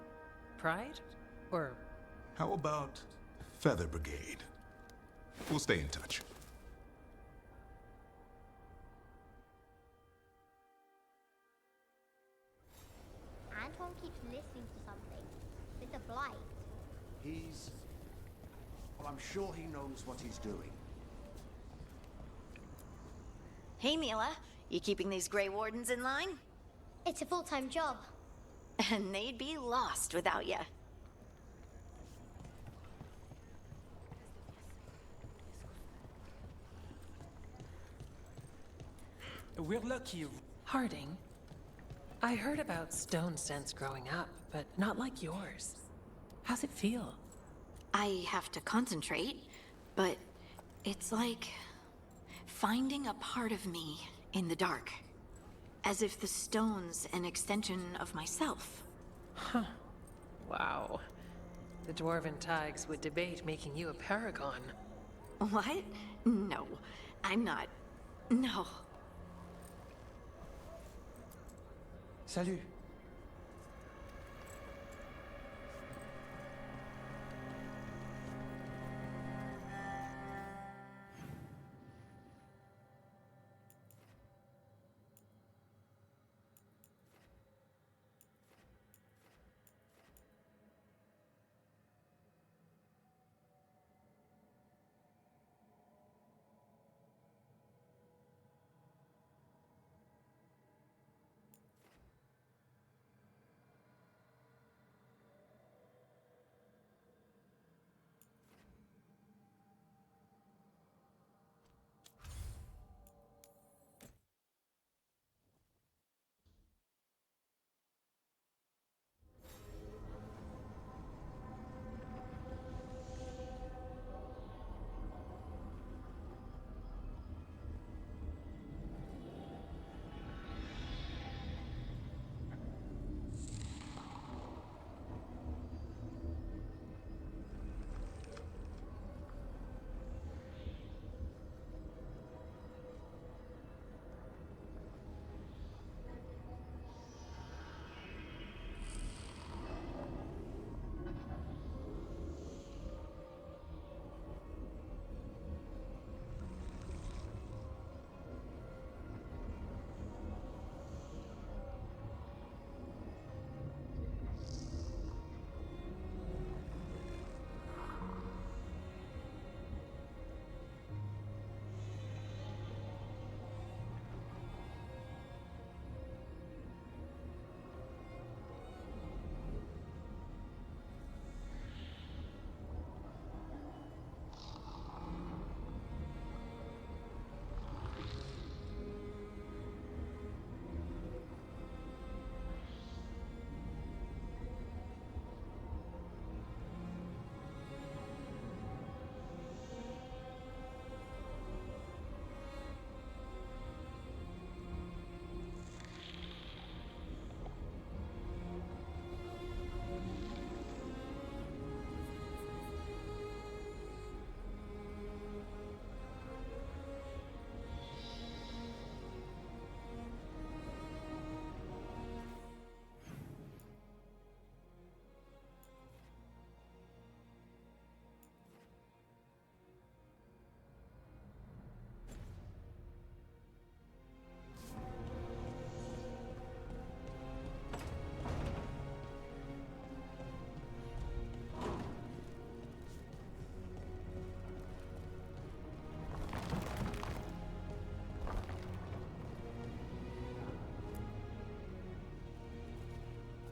pride, or... How about Feather Brigade? We'll stay in touch. Anton keeps listening to something. With the blight. Well, I'm sure he knows what he's doing. Hey, Mila. You keeping these Grey Wardens in line? It's a full-time job. And they'd be lost without you. We're lucky. Harding, I heard about stone sense growing up, but not like yours. How's it feel? I have to concentrate, but it's like finding a part of me in the dark. As if the stone's an extension of myself. Huh. Wow. The Dwarven Tigers would debate making you a paragon. What? No, I'm not. No. Salut.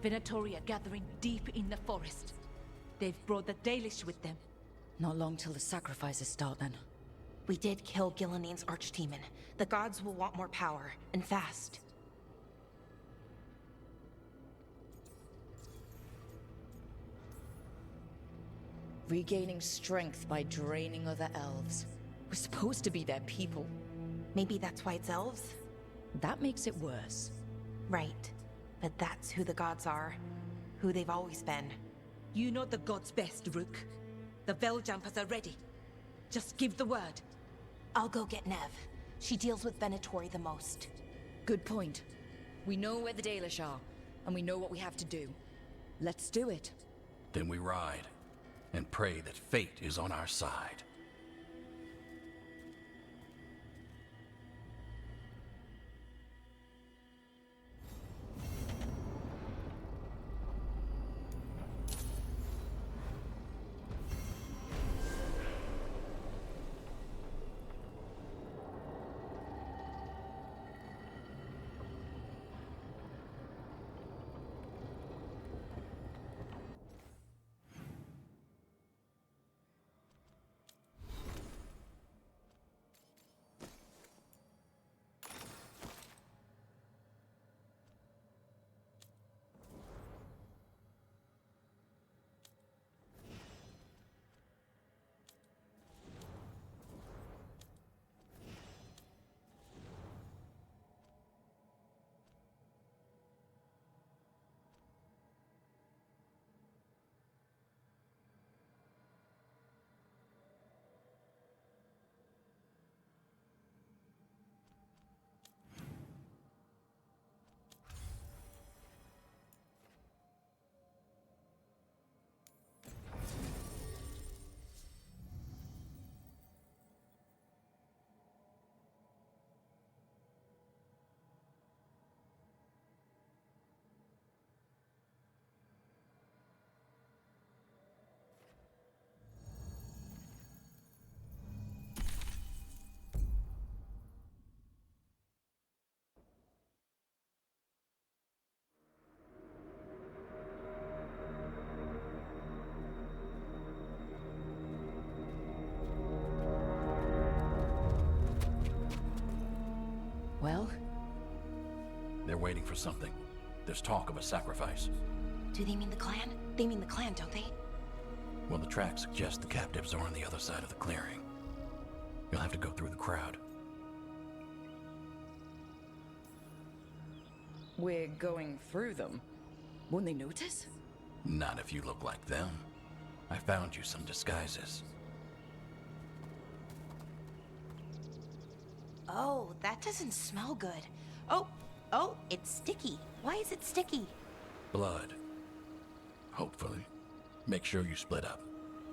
Venatori are gathering deep in the forest. They've brought the Dalish with them. Not long till the sacrifices start, then. We did kill Gilanine's archdemon. The gods will want more power, and fast. Regaining strength by draining other elves. We're supposed to be their people. Maybe that's why it's elves? That makes it worse. Right. But that's who the gods are. Who they've always been. You know the gods best, Rook. The Veiljumpers are ready. Just give the word. I'll go get Nev. She deals with Venatori the most. Good point. We know where the Dalish are, and we know what we have to do. Let's do it. Then we ride, and pray that fate is on our side. Well? They're waiting for something. There's talk of a sacrifice. Do they mean the clan? They mean the clan, don't they? Well, the tracks suggest the captives are on the other side of the clearing. You'll have to go through the crowd. We're going through them. Won't they notice? Not if you look like them. I found you some disguises. Oh, that doesn't smell good. Oh, it's sticky. Why is it sticky? Blood. Hopefully. Make sure you split up.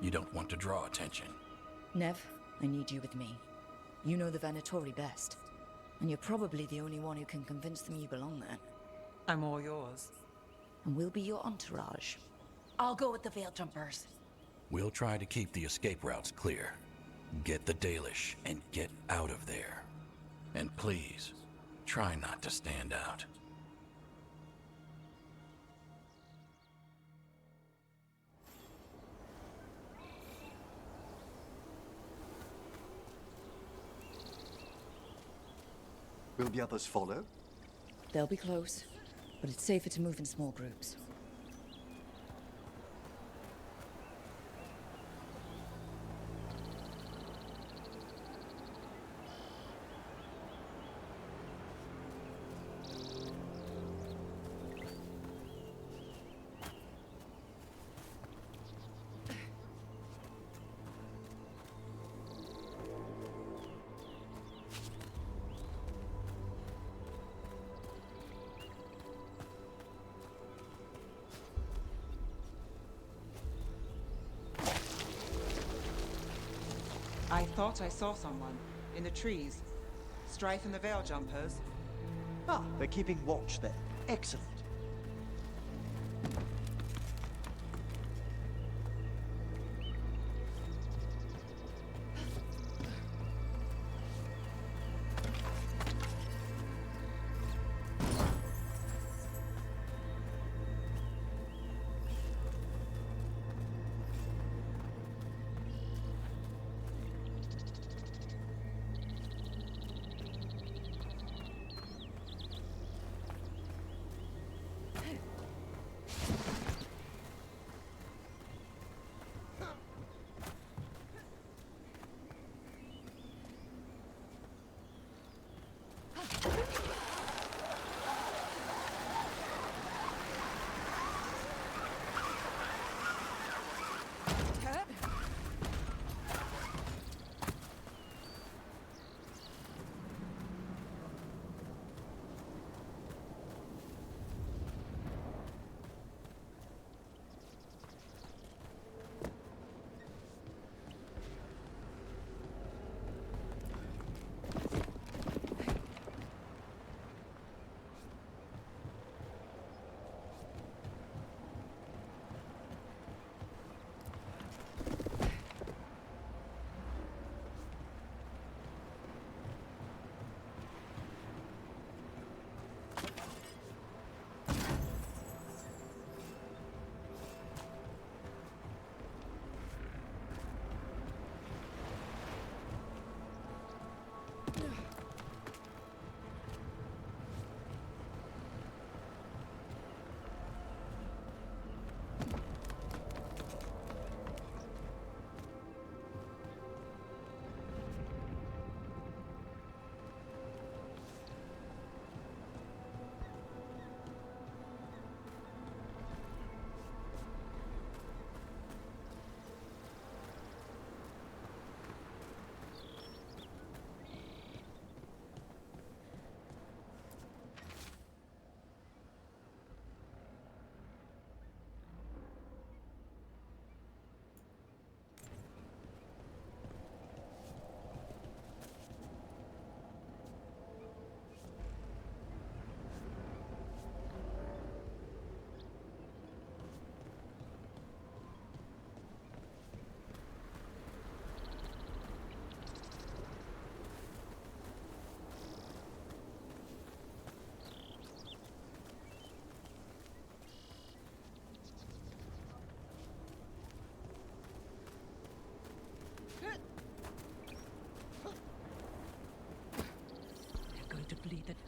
You don't want to draw attention. Nev, I need you with me. You know the Venatori best. And you're probably the only one who can convince them you belong there. I'm all yours. And we'll be your entourage. I'll go with the Veiljumpers. We'll try to keep the escape routes clear. Get the Dalish and get out of there. And please, try not to stand out. Will the others follow? They'll be close, but it's safer to move in small groups. I thought I saw someone in the trees. Strife and the Veiljumpers. Ah, they're keeping watch there. Excellent.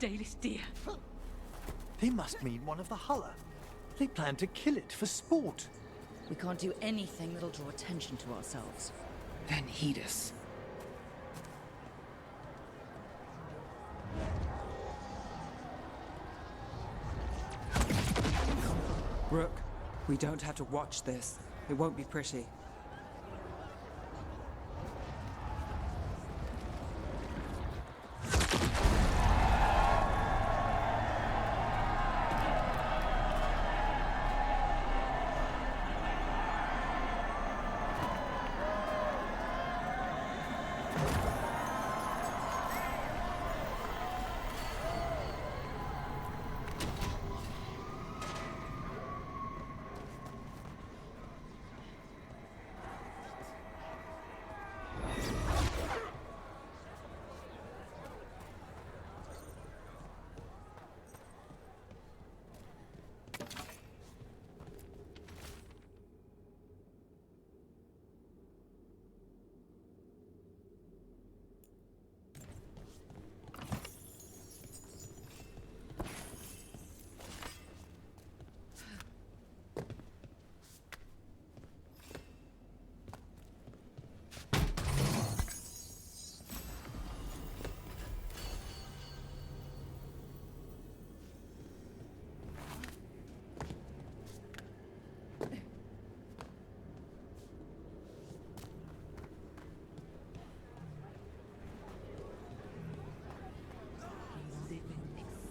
Dalish deer. They must mean one of the Hulla. They plan to kill it for sport. We can't do anything that'll draw attention to ourselves. Then heed us. Rook, we don't have to watch this. It won't be pretty.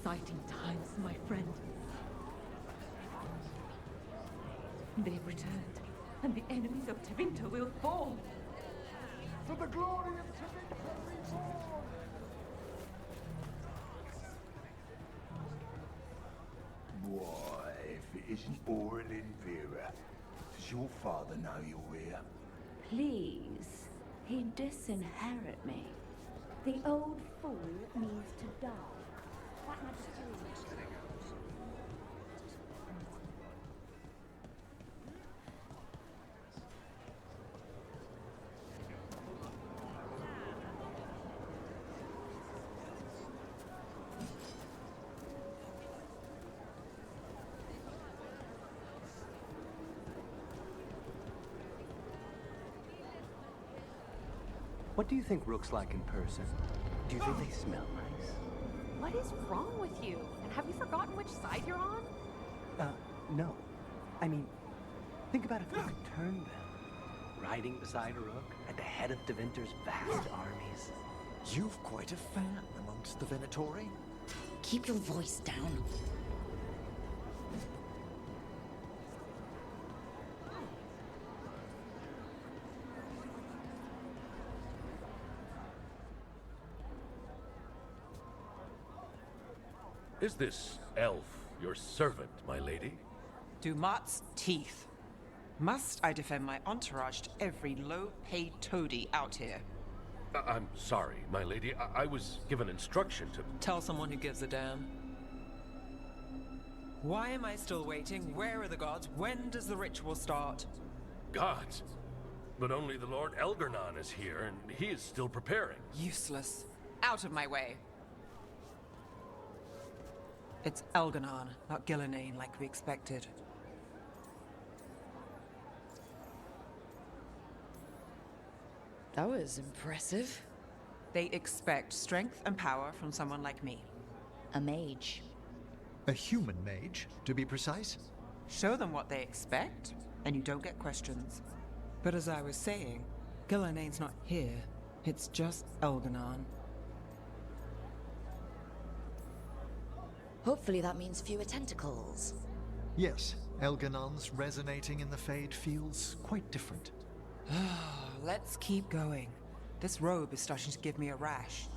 Exciting times, my friend. They've returned, and the enemies of Tevinter will fall. For the glory of Tevinter reborn! Why, if it isn't Orin and Vera, does your father know you're here? Please, he disinherit me. The old fool means to die. That much is What do you think Rook's like in person? Do you think they smell nice? What is wrong with you? And have you forgotten which side you're on? No. I mean, think about if we could turn them. Riding beside Rook at the head of Tevinter's vast armies. You've quite a fan amongst the Venatori. Keep your voice down. Is this elf your servant, my lady? Dumat's teeth. Must I defend my entourage to every low-paid toady out here? I'm sorry, my lady. I was given instruction to... Tell someone who gives a damn. Why am I still waiting? Where are the gods? When does the ritual start? Gods? But only the Lord Elgarnon is here, and he is still preparing. Useless. Out of my way. It's Elgarnon, not Gillenane like we expected. That was impressive. They expect strength and power from someone like me. A mage. A human mage, to be precise. Show them what they expect, and you don't get questions. But as I was saying, Gillenane's not here. It's just Elgarnon. Hopefully that means fewer tentacles. Yes, Elgarnon's resonating in the Fade feels quite different. Let's keep going. This robe is starting to give me a rash.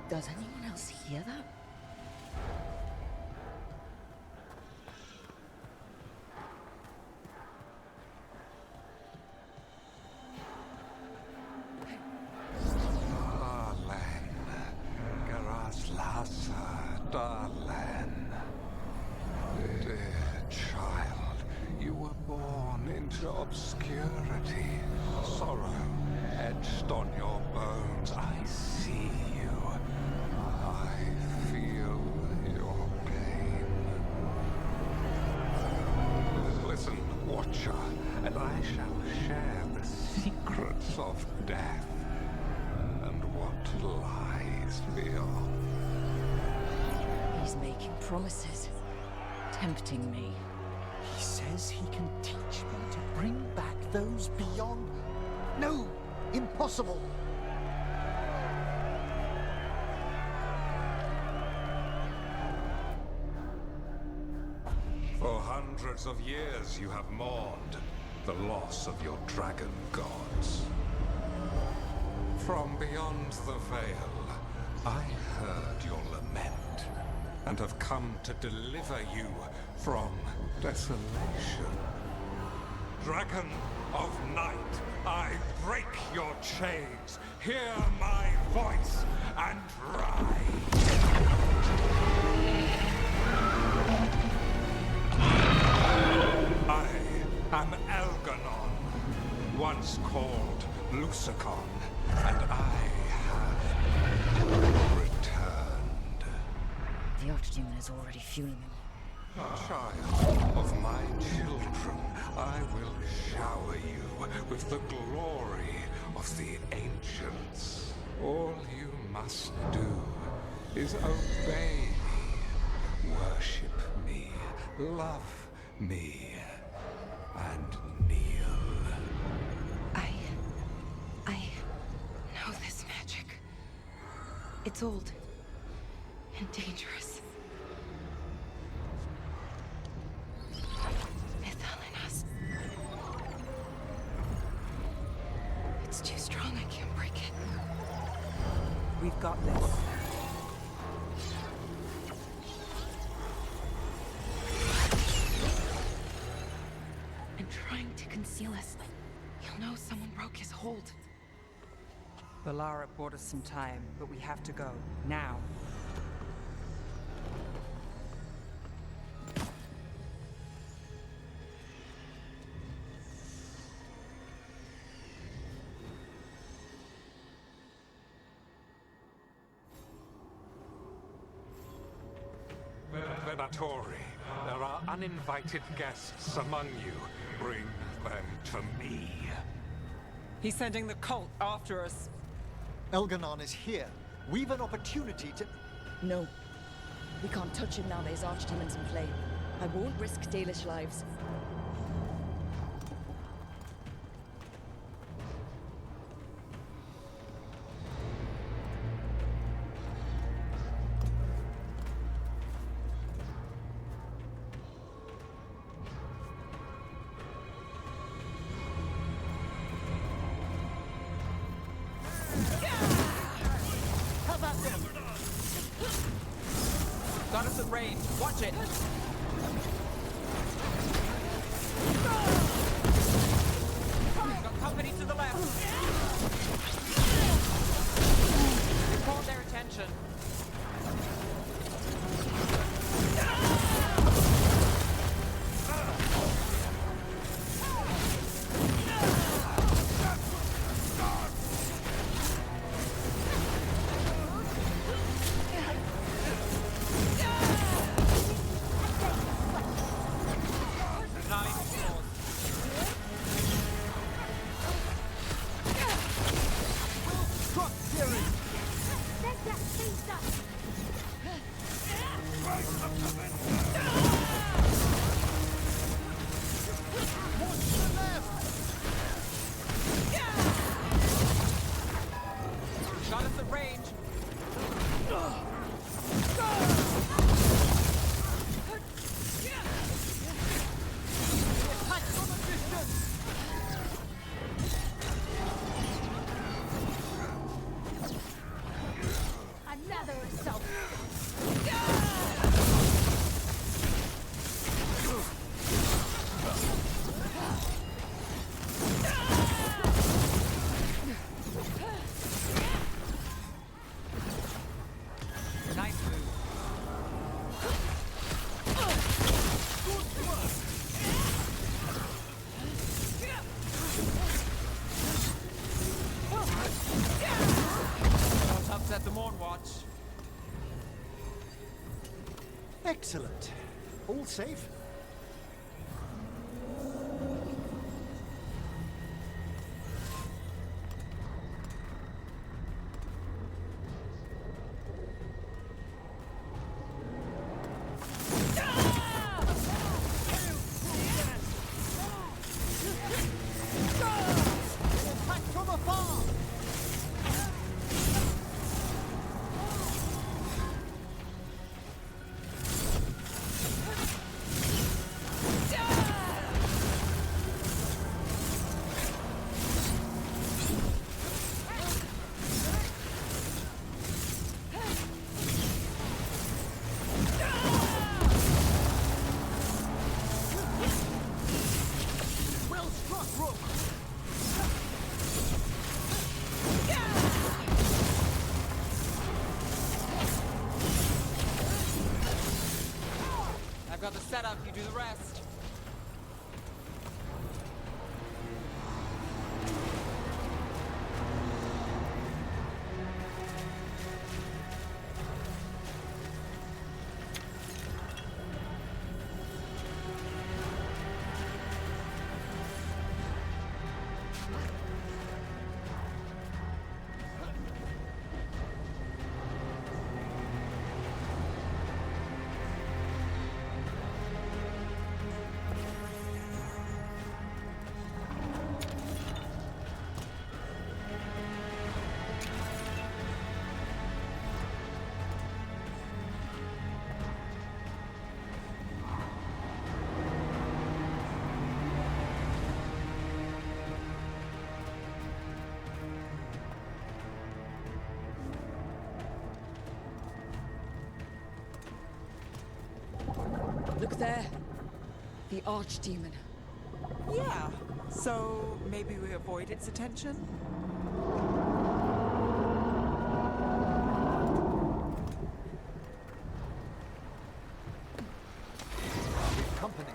Does anyone else hear that? Ah, lad. obscurity, sorrow etched on your bones. I see you. I feel your pain. Listen, Watcher, and I shall share the secrets of death and what lies beyond. He's making promises, tempting me. He says he can teach me to bring back those beyond. No! Impossible! For hundreds of years you have mourned the loss of your dragon gods. From beyond the veil, I heard your lament and have come to deliver you from desolation. Dragon of night, I break your chains. Hear my voice and rise. I am Elganon, once called Lucicon, and I have returned. The Archdemon is already fueling them. Child of my children, I will shower you with the glory of the ancients. All you must do is obey me, worship me, love me, and kneel. I know this magic. It's old and dangerous. It's too strong, I can't break it. We've got this. I'm trying to conceal us. He'll know someone broke his hold. Valara bought us some time, but we have to go. Now. Venatori, there are uninvited guests among you. Bring them to me. He's sending the cult after us. Elganon is here. We've an opportunity to... No. We can't touch him now there's Archdemon's in play. I won't risk Dalish lives. Got us at range. Watch it. Got company to the left. We caught their attention. Excellent. All safe? I've got the setup, you do the rest. Look there. The archdemon. Yeah, so maybe we avoid its attention? Company.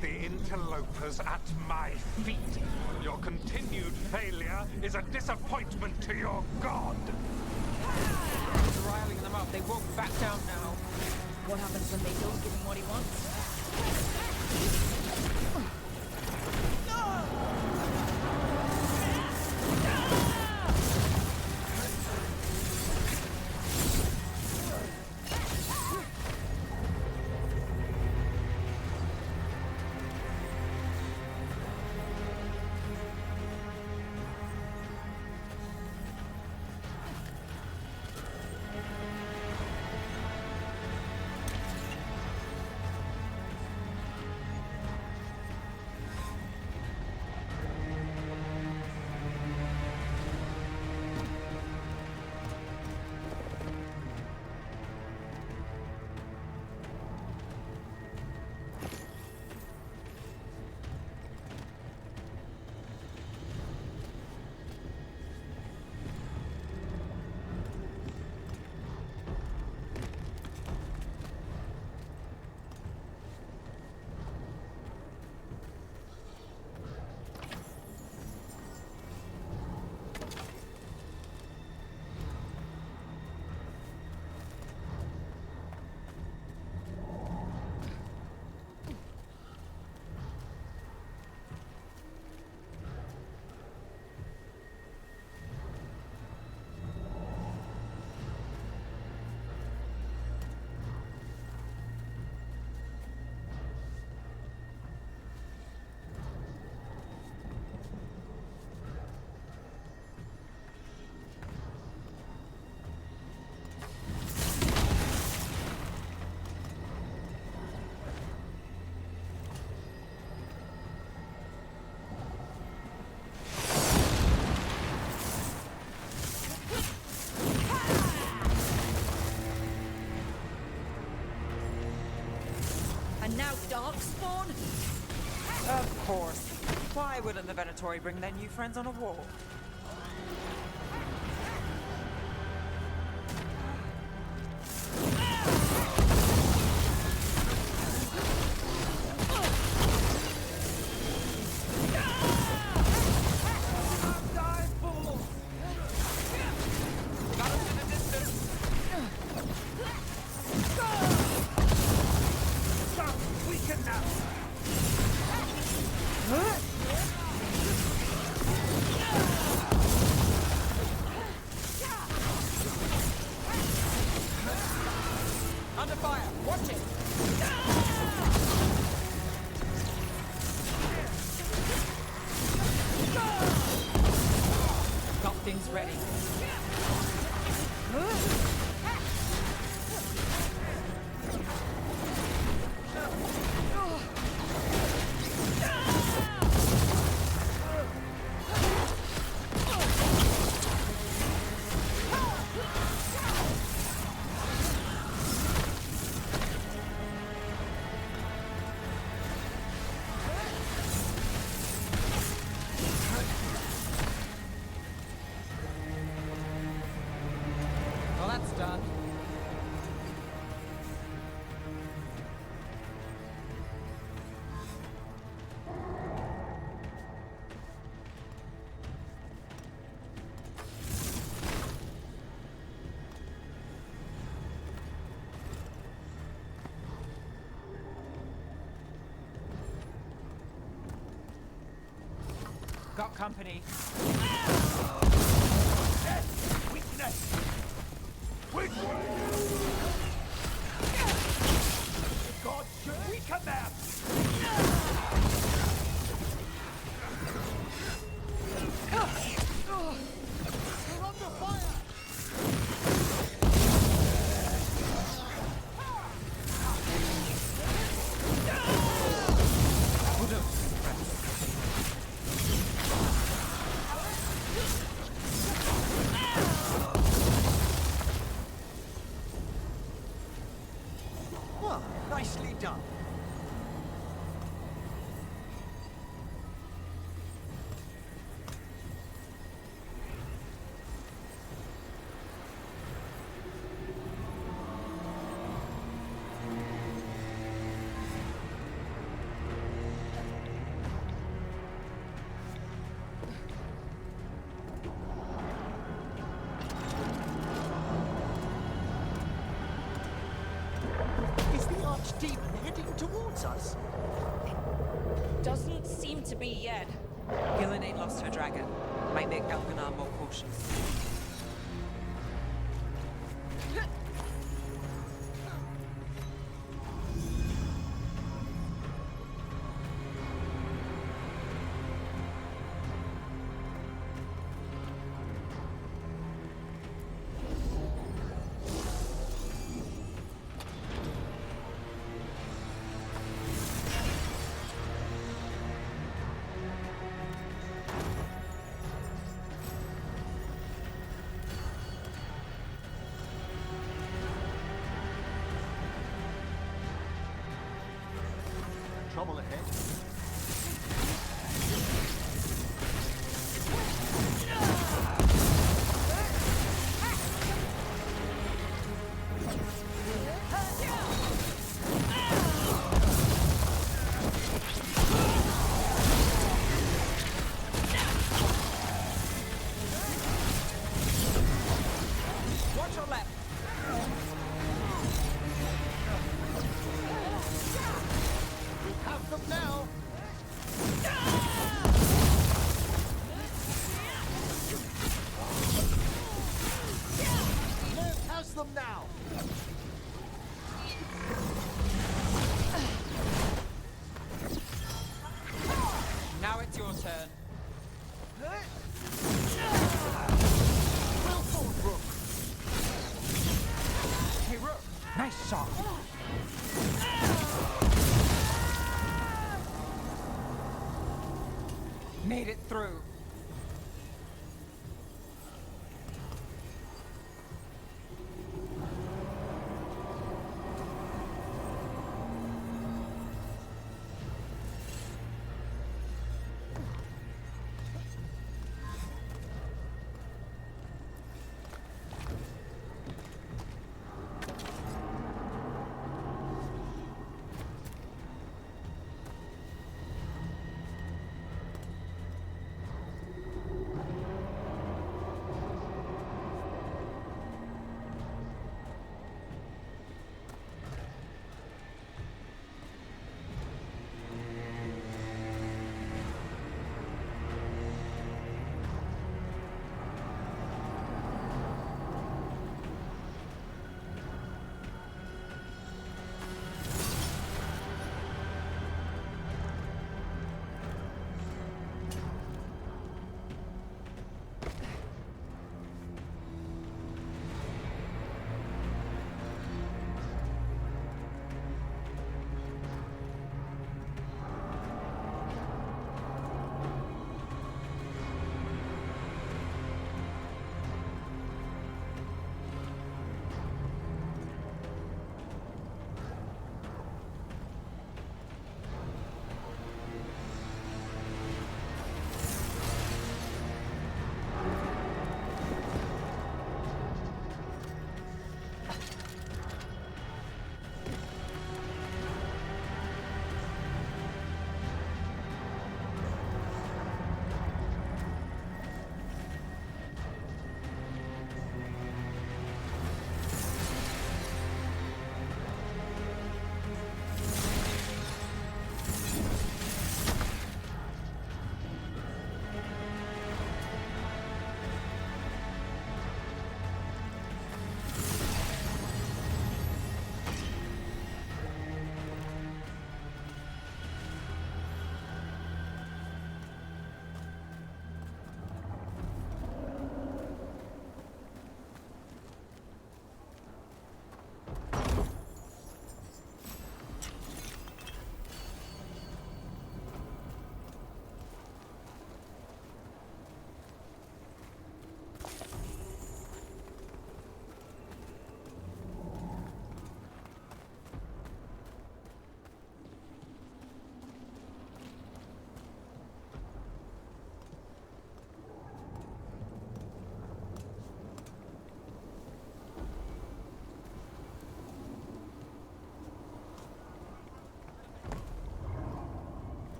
The interlopers at my feet. Your continued failure is a disappointment to your god. We're riling them up. They won't back down now. What happens when they don't give him what he wants? now, Darkspawn? Of course. Why wouldn't the Venatori bring their new friends on a walk? Under fire! Watch it! Got things ready. Well, that's done. Got company. Weakness! God, weaken them! They're under fire! Well, nicely done. Is the Archdemon heading towards us? Doesn't seem to be yet. Gillen ain't lost her dragon. Might make Elganon more cautious. Trouble ahead. Watch your left! Have them now! Lev has them now! Now it's your turn. Well fought, Rook! Hey, Rook! Nice shot! Made it through.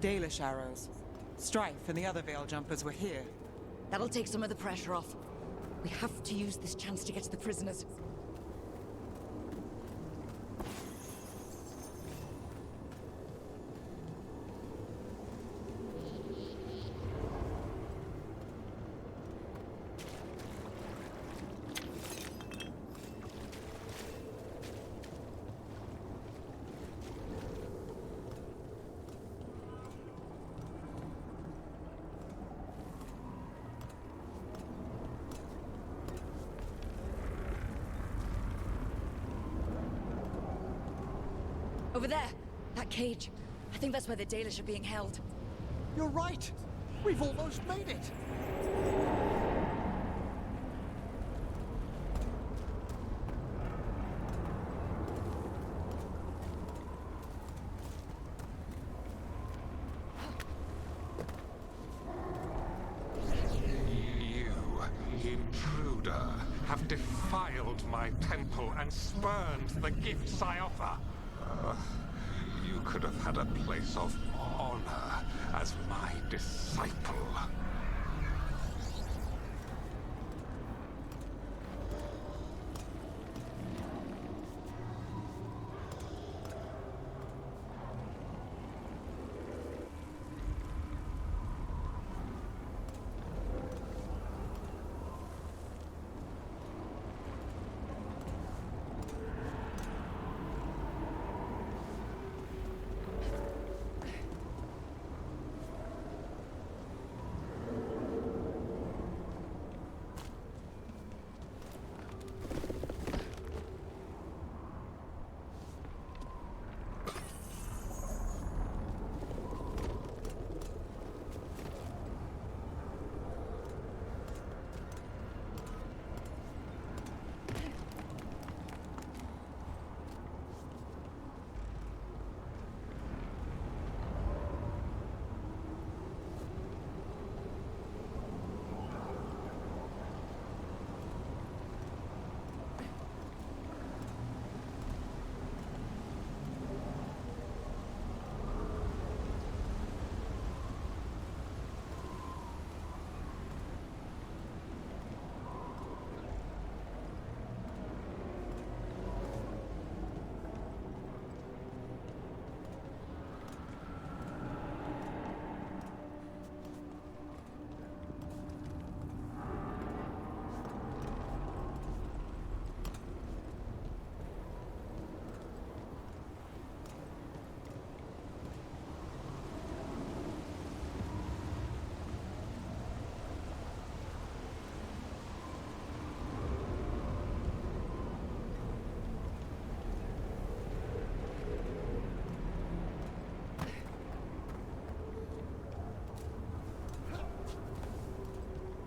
Dalish arrows. Strife and the other Veil Jumpers were here. That'll take some of the pressure off. We have to use this chance to get to the prisoners. Over there! That cage. I think that's where the Dalish are being held. You're right! We've almost made it! You, intruder, have defiled my temple and spurned the gifts I offer. You could have had a place of honor as my disciple.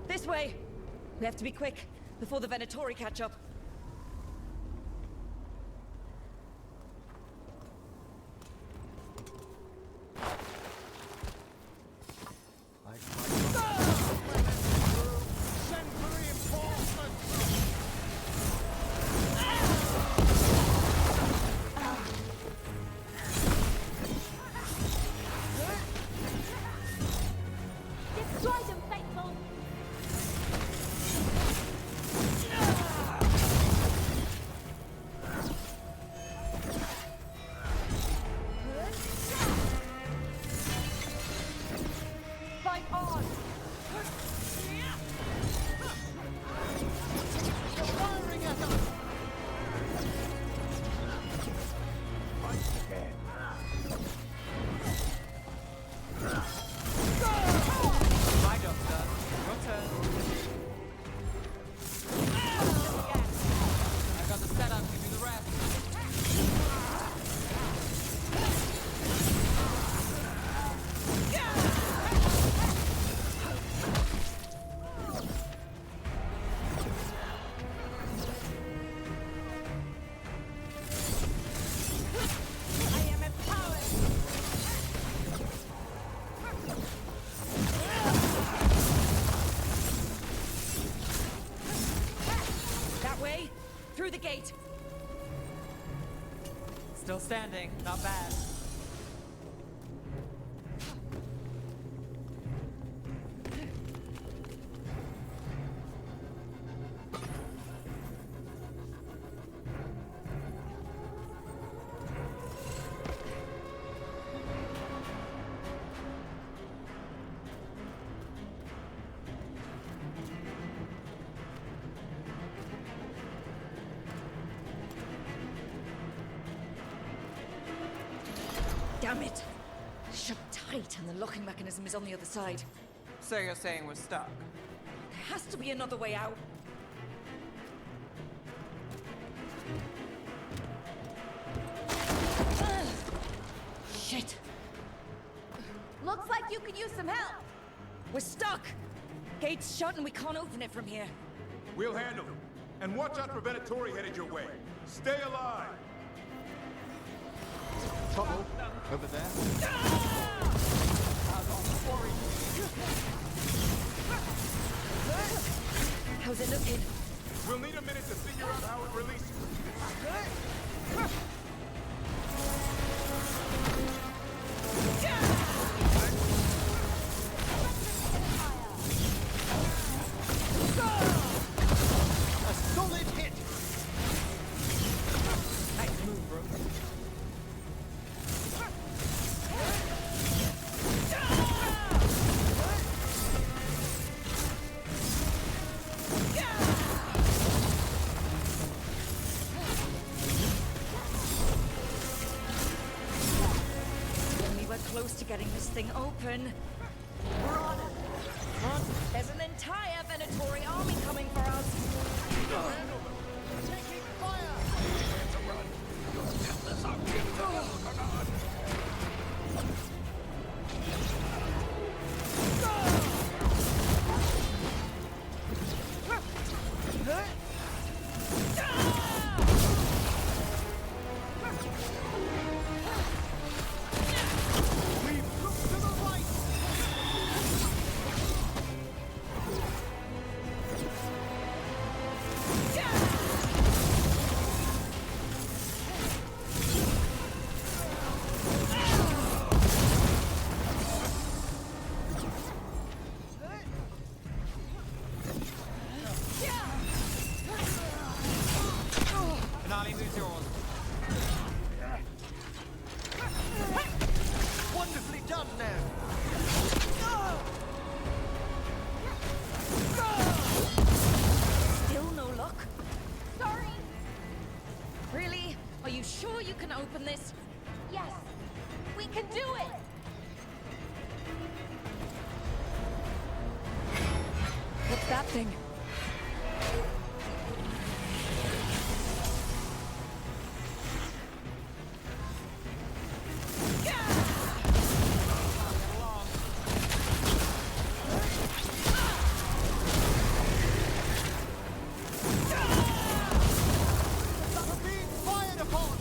This way! We have to be quick, before the Venatori catch up. Through the gate! Still standing, not bad. Damn it! Shut tight, and the locking mechanism is on the other side. So you're saying we're stuck? There has to be another way out. Shit! Looks like you could use some help. We're stuck! Gate's shut and we can't open it from here. We'll handle it. And watch out for Venatori headed your way. Stay alive! Trouble over there. How's it looking? We'll need a minute to figure out how it releases. A solid hit! Nice move, bro. When we were close to getting this thing open. We're on it. There's an entire Venatori army coming for us. Taking fire! We've looked to the right! Finale, who's yours? Wonderfully done now! Still no luck? Sorry. Really? Are you sure you can open this? Yes, we can do it. What's that thing? We're being fired upon!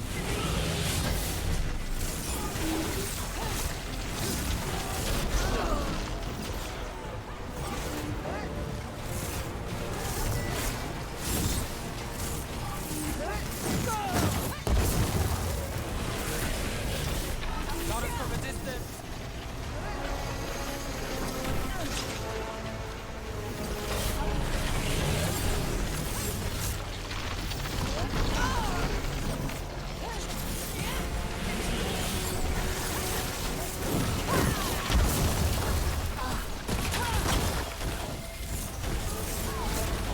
Got us from a distance.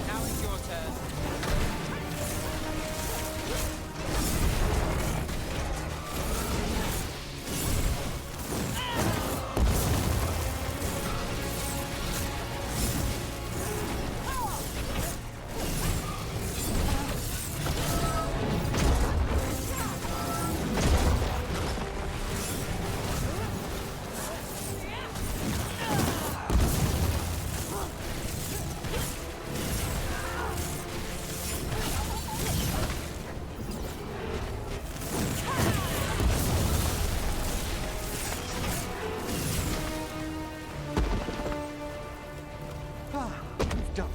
Now it's your turn. Ah, we've done it.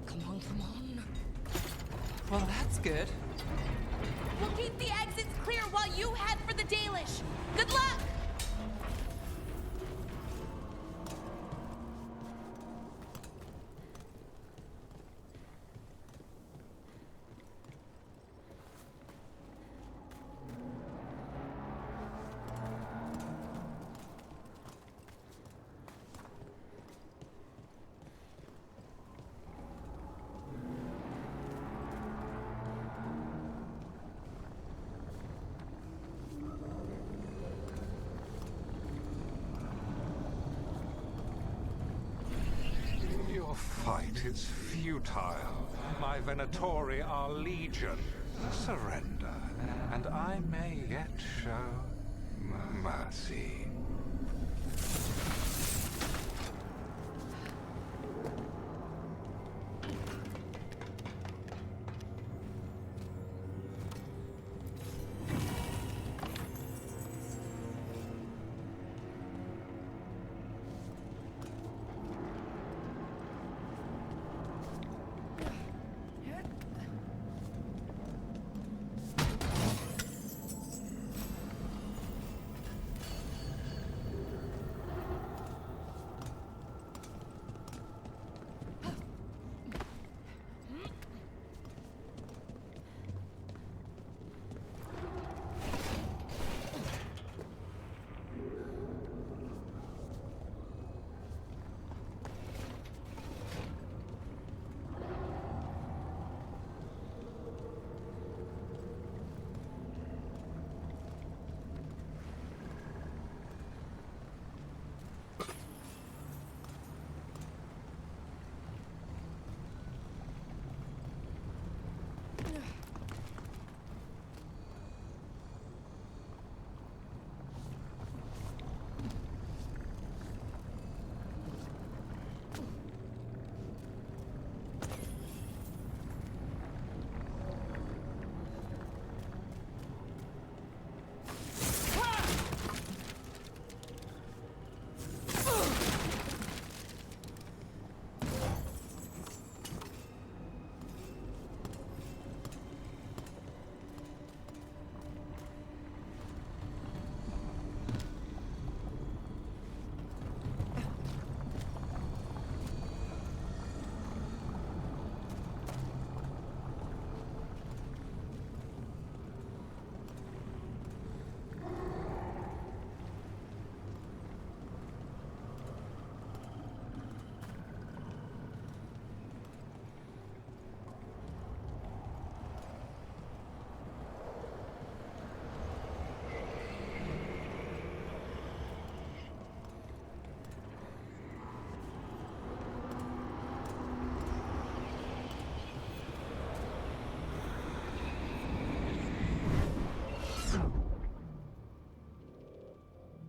Come on, come on. Well, that's good. We'll keep the exits clear while you head for the Dalish. Good luck! Your fight is futile. My Venatori are legion. Surrender, and I may yet show mercy.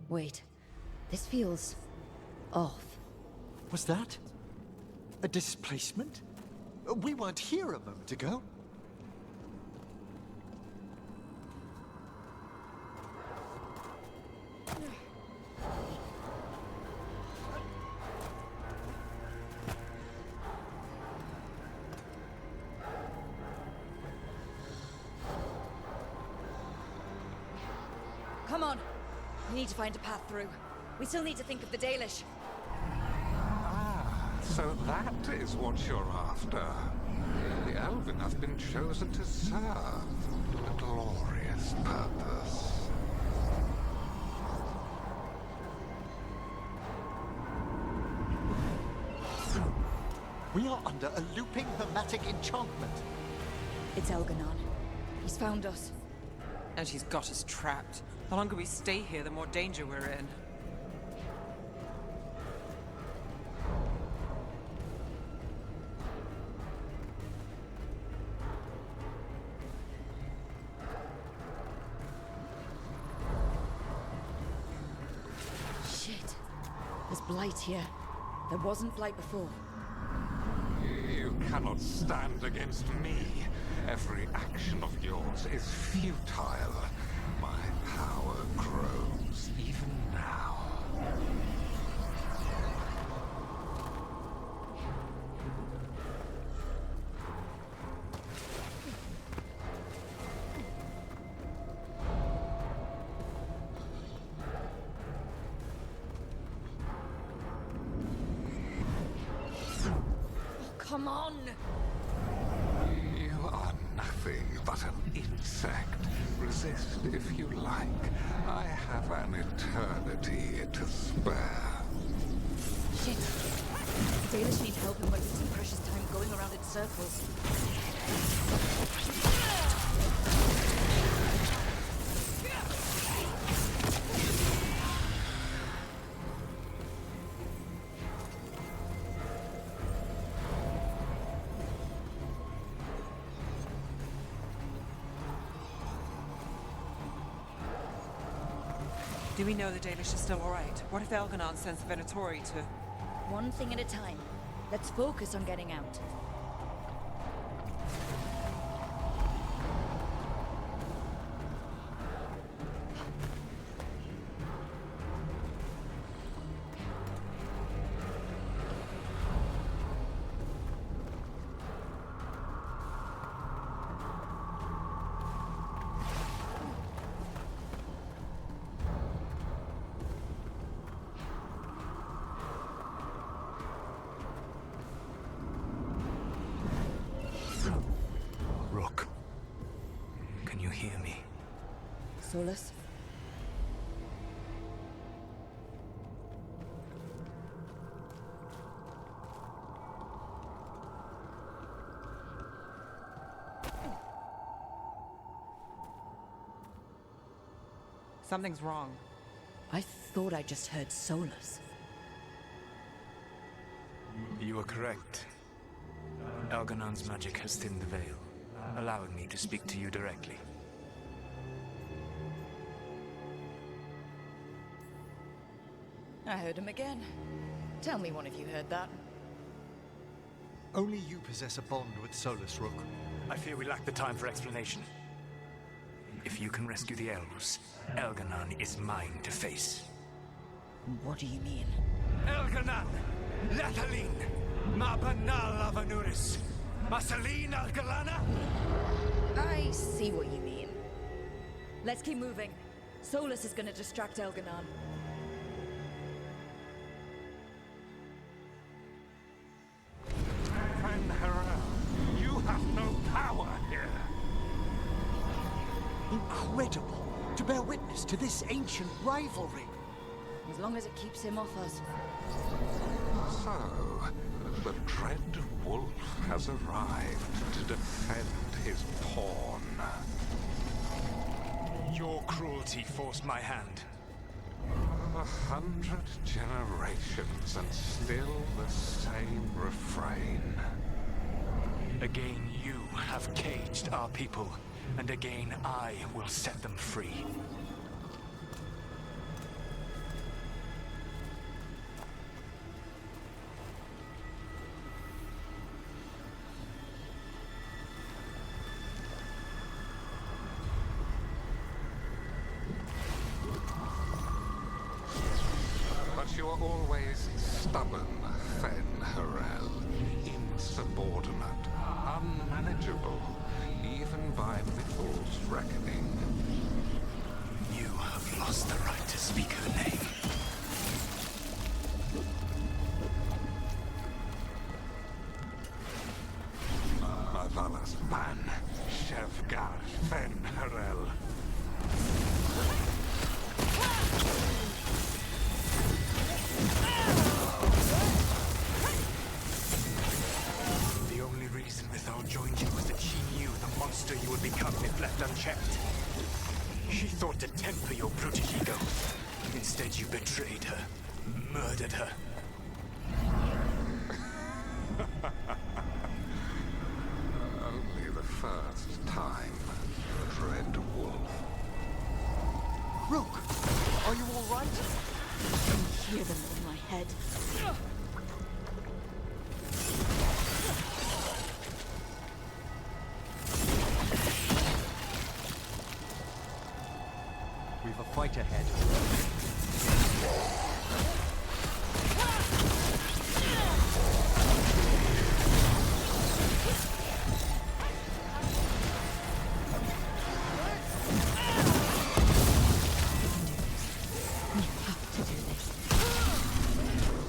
Wait, this feels off. Was that a displacement? We weren't here a moment ago. Come on! We need to find a path through. We still need to think of the Dalish. Ah, so that is what you're after. The Elven have been chosen to serve a glorious purpose. We are under a looping hermetic enchantment. It's Elganon. He's found us. And he's got us trapped. The longer we stay here, the more danger we're in. Shit. There's blight here. There wasn't blight before. You cannot stand against me. Every action of yours is futile. My power grows even now. Come on! You are nothing but an insect. Resist if you like. I have an eternity to spare. Shit! The Dalish need help in wasting precious time going around in circles. Do we know the Dalish is still alright? What if Elganon sends the Venatori to... One thing at a time. Let's focus on getting out. Rook, can you hear me? Solus? Something's wrong. I thought I just heard Solus. You are correct. Elganon's magic has thinned the veil, allowing me to speak to you directly. I heard him again. Tell me one of you heard that. Only you possess a bond with Solus, Rook. I fear we lack the time for explanation. If you can rescue the elves, Elganon is mine to face. What do you mean? Elganon! Lethalin! Ma banal avanuris! Masalin Algalana! I see what you mean. Let's keep moving. Solus is gonna distract Elganon. Van Harel, you have no power here. Incredible! To bear witness to this ancient rivalry. As long as it keeps him off us. So, the Dread Wolf has arrived to defend his pawn. Your cruelty forced my hand. 100 generations and still the same refrain. Again, you have caged our people, and again I will set them free. But you are always stubborn, Fen Harel. Insubordinate, unmanageable, even by Mythal's reckoning. You have lost the right to speak her name. Avalas Ban, Shevgar Fen Harel. The only reason Mythal joined you was that she knew the monster you would become if left unchecked. She thought to temper your brutish ego. Instead, you betrayed her, murdered her. Only the first time, Dread Wolf. Rook, are you all right? I can hear them in my head. We've a fight ahead.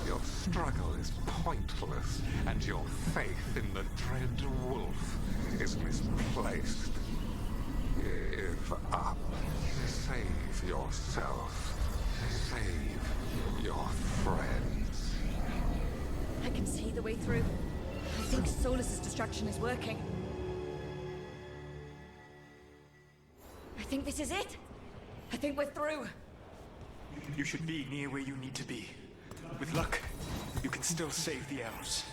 Your struggle is pointless, and your faith in the Dread Wolf is misplaced. Give up. Save yourself. Save your friends. I can see the way through. I think Solus's distraction is working. I think this is it. I think we're through. You should be near where you need to be. With luck, you can still save the elves.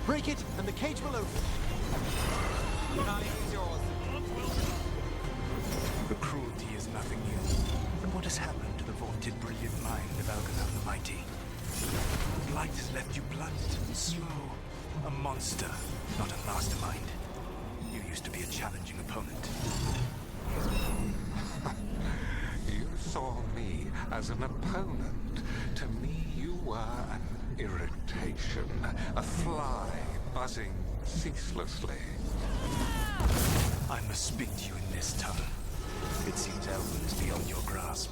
Break it, and the cage will open. The cruelty is nothing new. But what has happened to the vaunted brilliant mind of Algernon the Mighty? The blight has left you blunt and slow. A monster, not a mastermind. You used to be a challenging opponent. You saw me as an opponent. To me, you were an irritation, a fly buzzing ceaselessly. I must speak to you in this tongue. It seems Elven is beyond your grasp.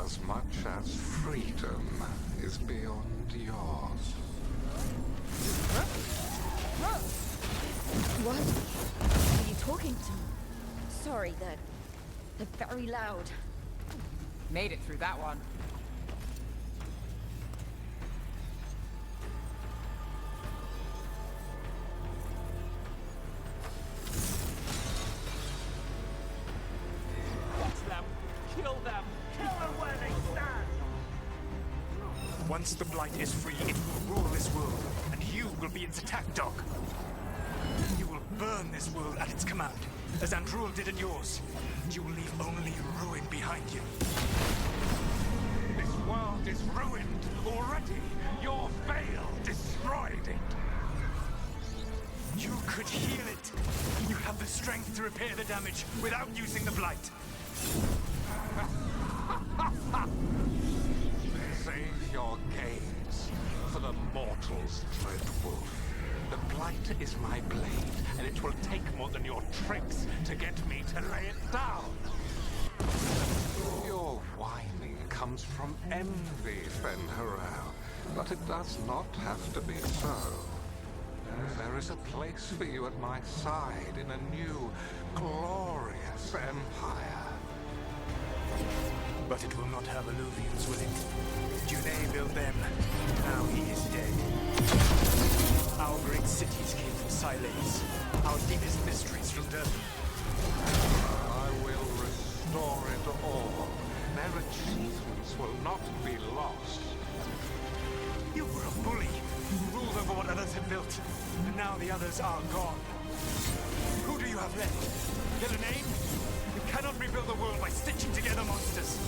As much as freedom is beyond yours. What? Are you talking to me? Sorry, they're very loud. Made it through that one. Watch them! Kill them! Kill them where they stand! Once the Blight is free, it will rule this world, and you will be its attack dog. You will burn this world at its command, as Andrul did in yours. You will leave only ruin behind you. This world is ruined already. Your veil destroyed it. You could heal it. You have the strength to repair the damage without using the Blight. Save your gaze for the mortal's dread wolf. The Blight is my blade, and it will take more than your tricks to get me to lay it down. Your whining comes from envy, Fen'Harel, but it does not have to be so. There is a place for you at my side in a new, glorious empire. But it will not have Illuvians, will it? Junei built them. Now he is dead. Our great cities came from Silence. Our deepest mysteries from Durban. I will restore it all. Their achievements will not be lost. You were a bully. You ruled over what others had built. And now the others are gone. Who do you have left? Get a name? You cannot rebuild the world by stitching together monsters.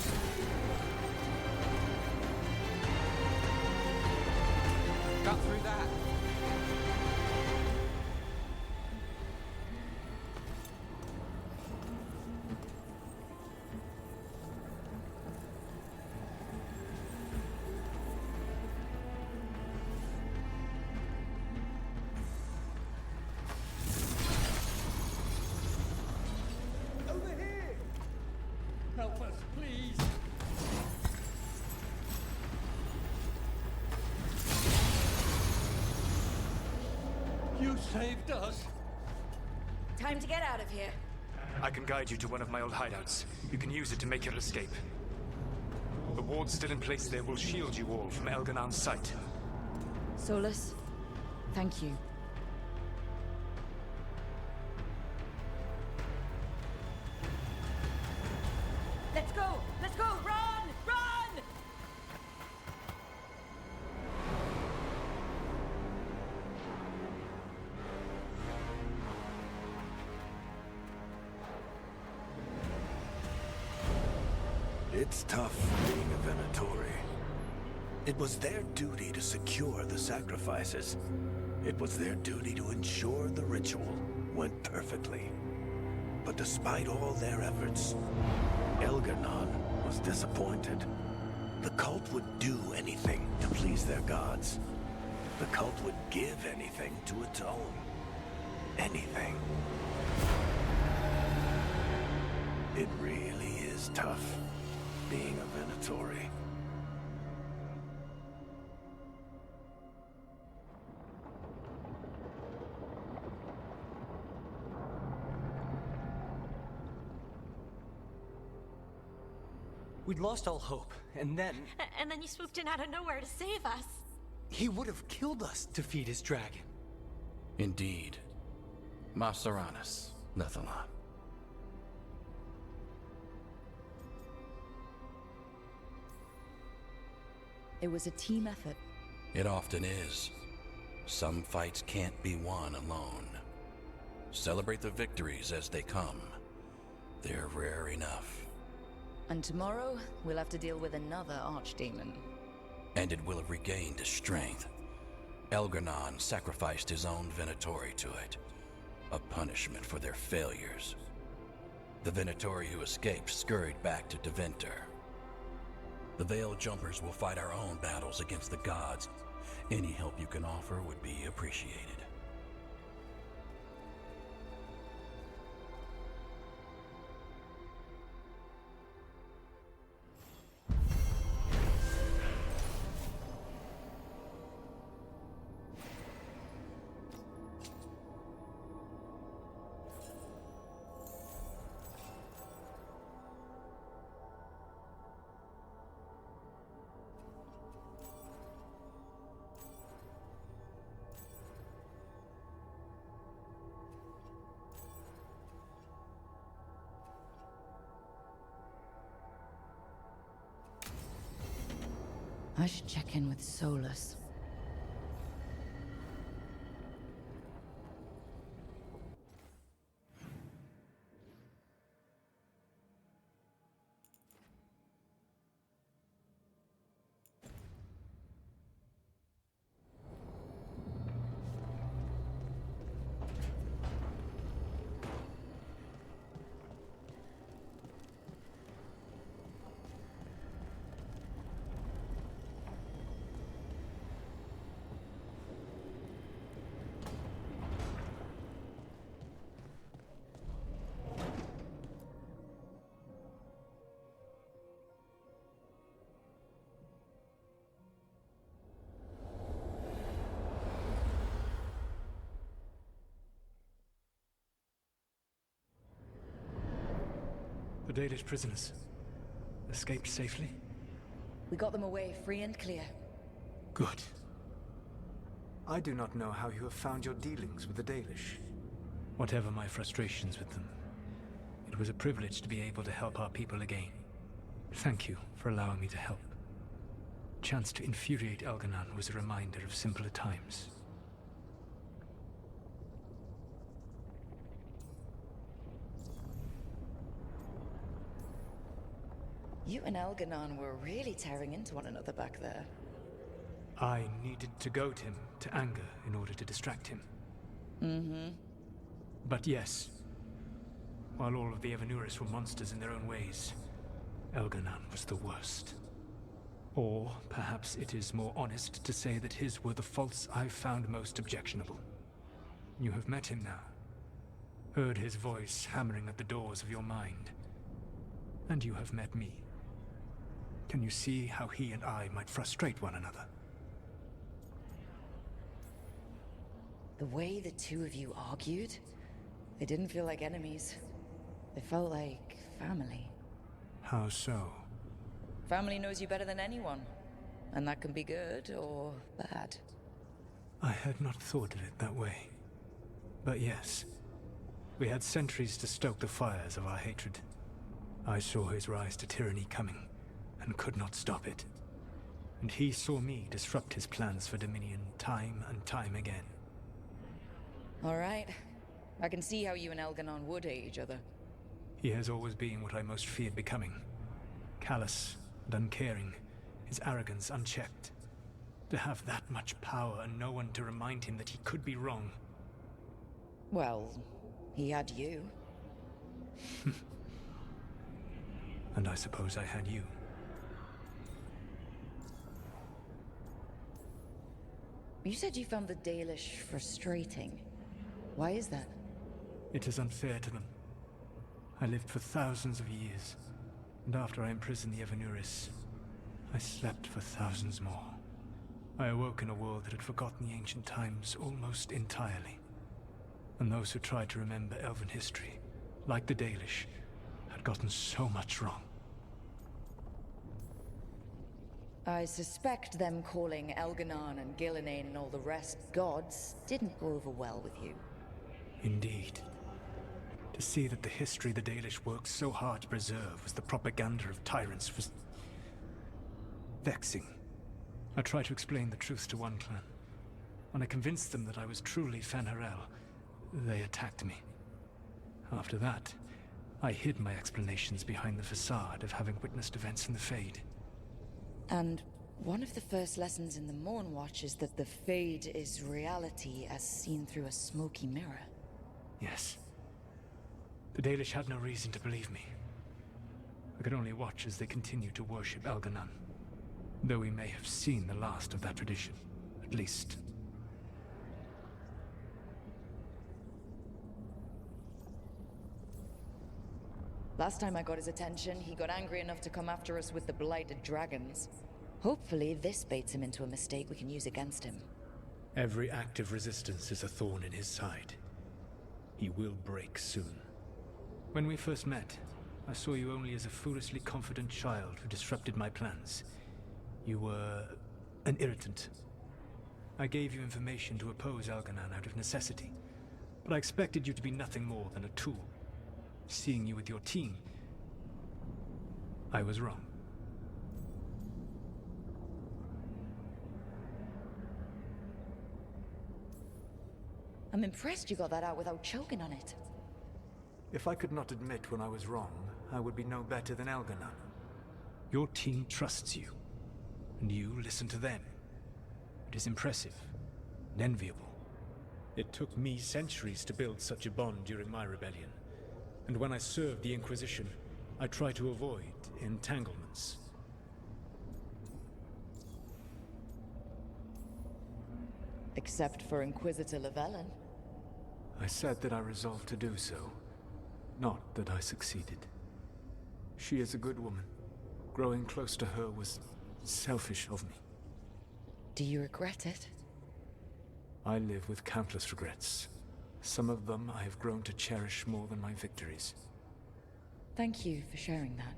Got through that. Help us, please! You saved us! Time to get out of here. I can guide you to one of my old hideouts. You can use it to make your escape. The wards still in place there will shield you all from Elganon's sight. Solus, thank you. Let's go! Let's go! Run! Run! It's tough being a Venatori. It was their duty to secure the sacrifices. It was their duty to ensure the ritual went perfectly. But despite all their efforts, Elgernon was disappointed. The cult would do anything to please their gods. The cult would give anything to atone. Anything. It really is tough being a Venatori. We'd lost all hope, and then... And then you swooped in out of nowhere to save us. He would have killed us to feed his dragon. Indeed. Masaranis, Lethalon. It was a team effort. It often is. Some fights can't be won alone. Celebrate the victories as they come. They're rare enough. And tomorrow, we'll have to deal with another archdemon. And it will have regained its strength. Elgar'nan sacrificed his own Venatori to it. A punishment for their failures. The Venatori who escaped scurried back to Deventer. The Veil Jumpers will fight our own battles against the gods. Any help you can offer would be appreciated. I should check in with Solus. The Dalish prisoners escaped safely? We got them away free and clear. Good. I do not know how you have found your dealings with the Dalish. Whatever my frustrations with them, it was a privilege to be able to help our people again. Thank you for allowing me to help. Chance to infuriate Elgar'nan was a reminder of simpler times. You and Elgar'nan were really tearing into one another back there. I needed to goad him to anger in order to distract him. Mm-hmm. But yes, while all of the Evanuris were monsters in their own ways, Elgar'nan was the worst. Or perhaps it is more honest to say that his were the faults I found most objectionable. You have met him now, heard his voice hammering at the doors of your mind, and you have met me. Can you see how he and I might frustrate one another? The way the two of you argued, they didn't feel like enemies. They felt like family. How so? Family knows you better than anyone, and that can be good or bad. I had not thought of it that way. But yes, we had centuries to stoke the fires of our hatred. I saw his rise to tyranny coming, and could not stop it. And he saw me disrupt his plans for dominion time and time again. All right. I can see how you and Elgar'nan would hate each other. He has always been what I most feared becoming. Callous and uncaring, his arrogance unchecked. To have that much power and no one to remind him that he could be wrong. Well, he had you. And I suppose I had you. You said you found the Dalish frustrating. Why is that? It is unfair to them. I lived for thousands of years, and after I imprisoned the Evanuris, I slept for thousands more. I awoke in a world that had forgotten the ancient times almost entirely. And those who tried to remember Elven history, like the Dalish, had gotten so much wrong. I suspect them calling Elgar'nan and Gillenane and all the rest gods didn't go over well with you. Indeed. To see that the history the Dalish worked so hard to preserve was the propaganda of tyrants was vexing. I tried to explain the truth to one clan, When I convinced them that I was truly Fen'Harel, they attacked me. After that, I hid my explanations behind the facade of having witnessed events in the Fade. And one of the first lessons in the Morn Watch is that the Fade is reality as seen through a smoky mirror. Yes. The Dalish had no reason to believe me. I could only watch as they continued to worship Elganon, though we may have seen the last of that tradition, at least. Last time I got his attention, he got angry enough to come after us with the blighted dragons. Hopefully this baits him into a mistake we can use against him. Every act of resistance is a thorn in his side. He will break soon. When we first met, I saw you only as a foolishly confident child who disrupted my plans. You were an irritant. I gave you information to oppose Elganon out of necessity, but I expected you to be nothing more than a tool. Seeing you with your team, I was wrong. I'm impressed you got that out without choking on it. If I could not admit when I was wrong, I would be no better than Elganon. Your team trusts you, and you listen to them. It is impressive and enviable. It took me centuries to build such a bond during my rebellion. And when I served the Inquisition, I tried to avoid entanglements. Except for Inquisitor Llewellyn. I said that I resolved to do so, not that I succeeded. She is a good woman. Growing close to her was selfish of me. Do you regret it? I live with countless regrets. Some of them I have grown to cherish more than my victories. Thank you for sharing that.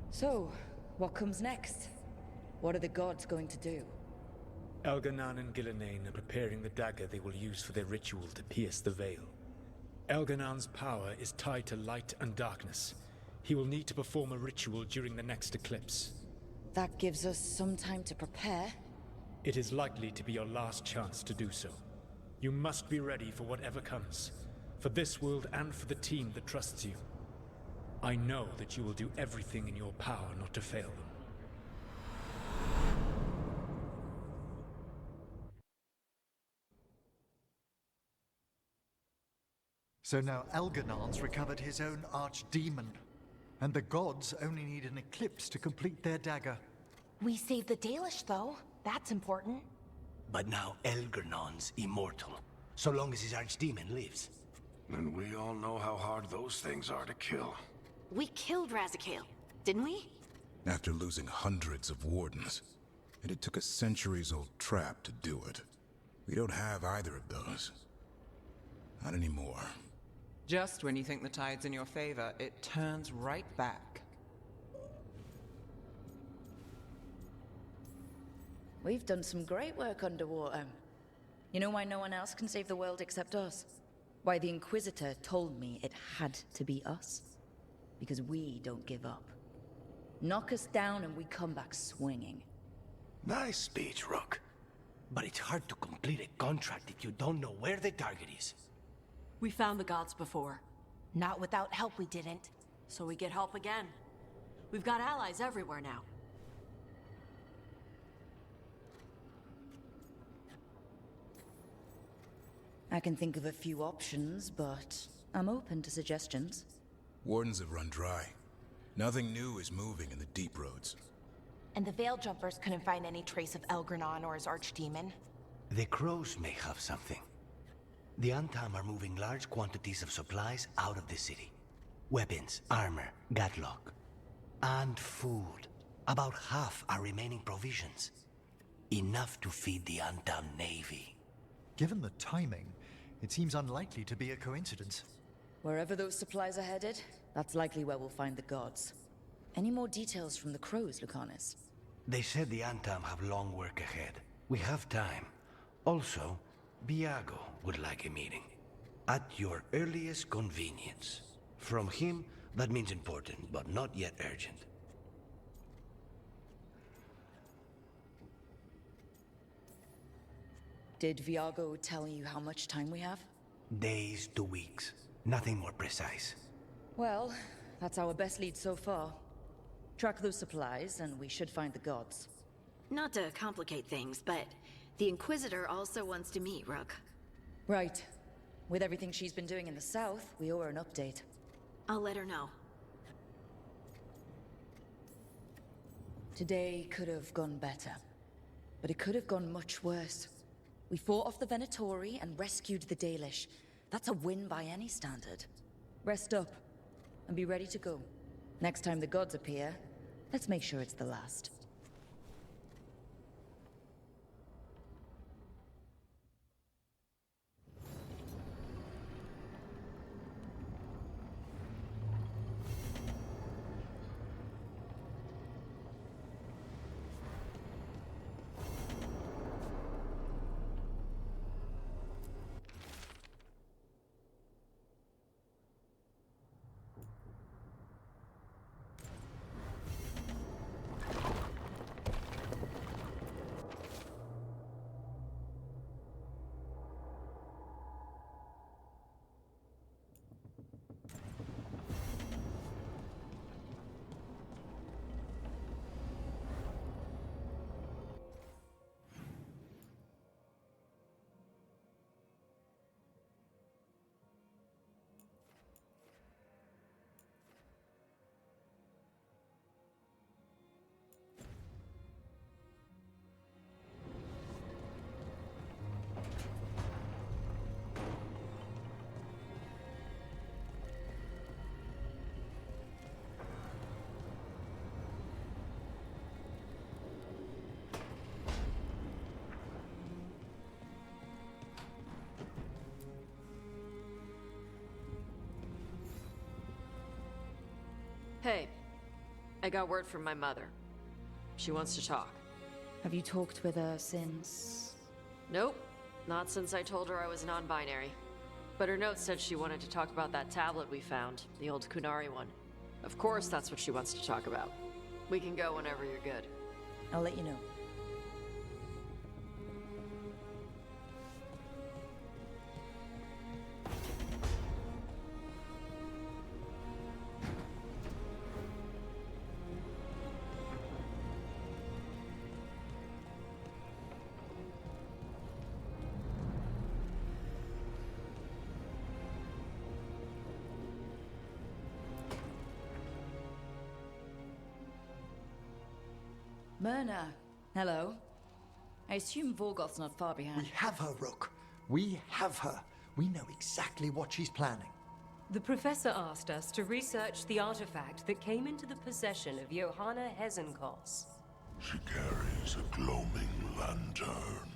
So, what comes next? What are the gods going to do? Elganon and Gillenane are preparing the dagger they will use for their ritual to pierce the veil. Elganon's power is tied to light and darkness. He will need to perform a ritual during the next eclipse. That gives us some time to prepare. It is likely to be your last chance to do so. You must be ready for whatever comes, for this world and for the team that trusts you. I know that you will do everything in your power not to fail them. So now Elganon's recovered his own archdemon, and the gods only need an eclipse to complete their dagger. We saved the Dalish, though. That's important. But now Elgernon's immortal, so long as his archdemon lives. And we all know how hard those things are to kill. We killed Razikale, didn't we? After losing hundreds of wardens, and it took a centuries-old trap to do it. We don't have either of those. Not anymore. Just when you think the tide's in your favor, it turns right back. We've done some great work underwater. You know why no one else can save the world except us? Why the Inquisitor told me it had to be us? Because we don't give up. Knock us down and we come back swinging. Nice speech, Rook. But it's hard to complete a contract if you don't know where the target is. We found the gods before. Not without help, we didn't. So we get help again. We've got allies everywhere now. I can think of a few options, but I'm open to suggestions. Wardens have run dry. Nothing new is moving in the deep roads. And the Veil Jumpers couldn't find any trace of Elgranon or his archdemon. The crows may have something. The Antam are moving large quantities of supplies out of the city. Weapons, armor, gatlock. And food. About half are remaining provisions. Enough to feed the Antam navy. Given the timing, it seems unlikely to be a coincidence. Wherever those supplies are headed, that's likely where we'll find the gods. Any more details from the crows, Lucanus? They said the Antam have long work ahead. We have time. Also, Biago would like a meeting. At your earliest convenience. From him, that means important, but not yet urgent. Did Viago tell you how much time we have? Days to weeks. Nothing more precise. Well, that's our best lead so far. Track those supplies, and we should find the gods. Not to complicate things, but the Inquisitor also wants to meet Rook. Right. With everything she's been doing in the south, we owe her an update. I'll let her know. Today could have gone better. But it could have gone much worse. We fought off the Venatori and rescued the Dalish. That's a win by any standard. Rest up, and be ready to go. Next time the gods appear, let's make sure it's the last. Hey, I got word from my mother. She wants to talk. Have you talked with her since? Nope, not since I told her I was non-binary. But her note said she wanted to talk about that tablet we found, the old Kunari one. Of course that's what she wants to talk about. We can go whenever you're good. I'll let you know. Myrna, hello. I assume Vorgoth's not far behind. We have her, Rook. We have her. We know exactly what she's planning. The Professor asked us to research the artifact that came into the possession of Johanna Hezenkos. She carries a gloaming lantern.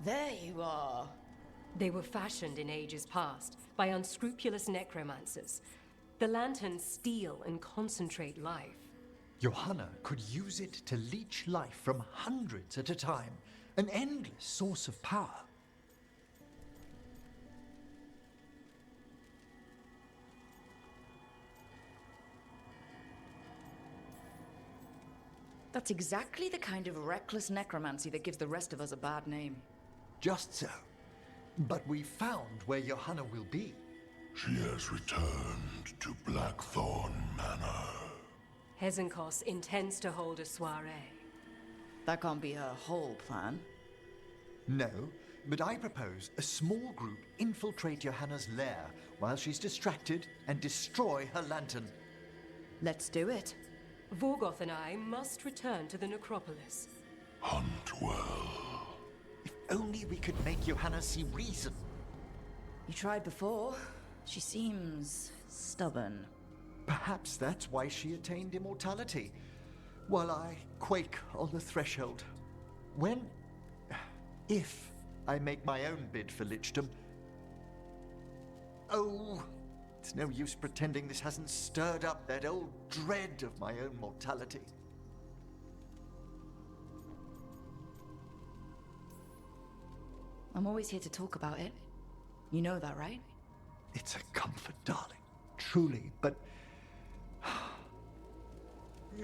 There you are. They were fashioned in ages past by unscrupulous necromancers. The lanterns steal and concentrate life. Johanna could use it to leech life from hundreds at a time. An endless source of power. That's exactly the kind of reckless necromancy that gives the rest of us a bad name. Just so. But we found where Johanna will be. She has returned to Blackthorn Manor. Hezenkos intends to hold a soiree. That can't be her whole plan. No, but I propose a small group infiltrate Johanna's lair while she's distracted and destroy her lantern. Let's do it. Vorgoth and I must return to the necropolis. Hunt well. If only we could make Johanna see reason. You tried before. She seems stubborn. Perhaps that's why she attained immortality, while I quake on the threshold. If I make my own bid for lichdom... Oh, it's no use pretending this hasn't stirred up that old dread of my own mortality. I'm always here to talk about it. You know that, right? It's a comfort, darling. Truly, but...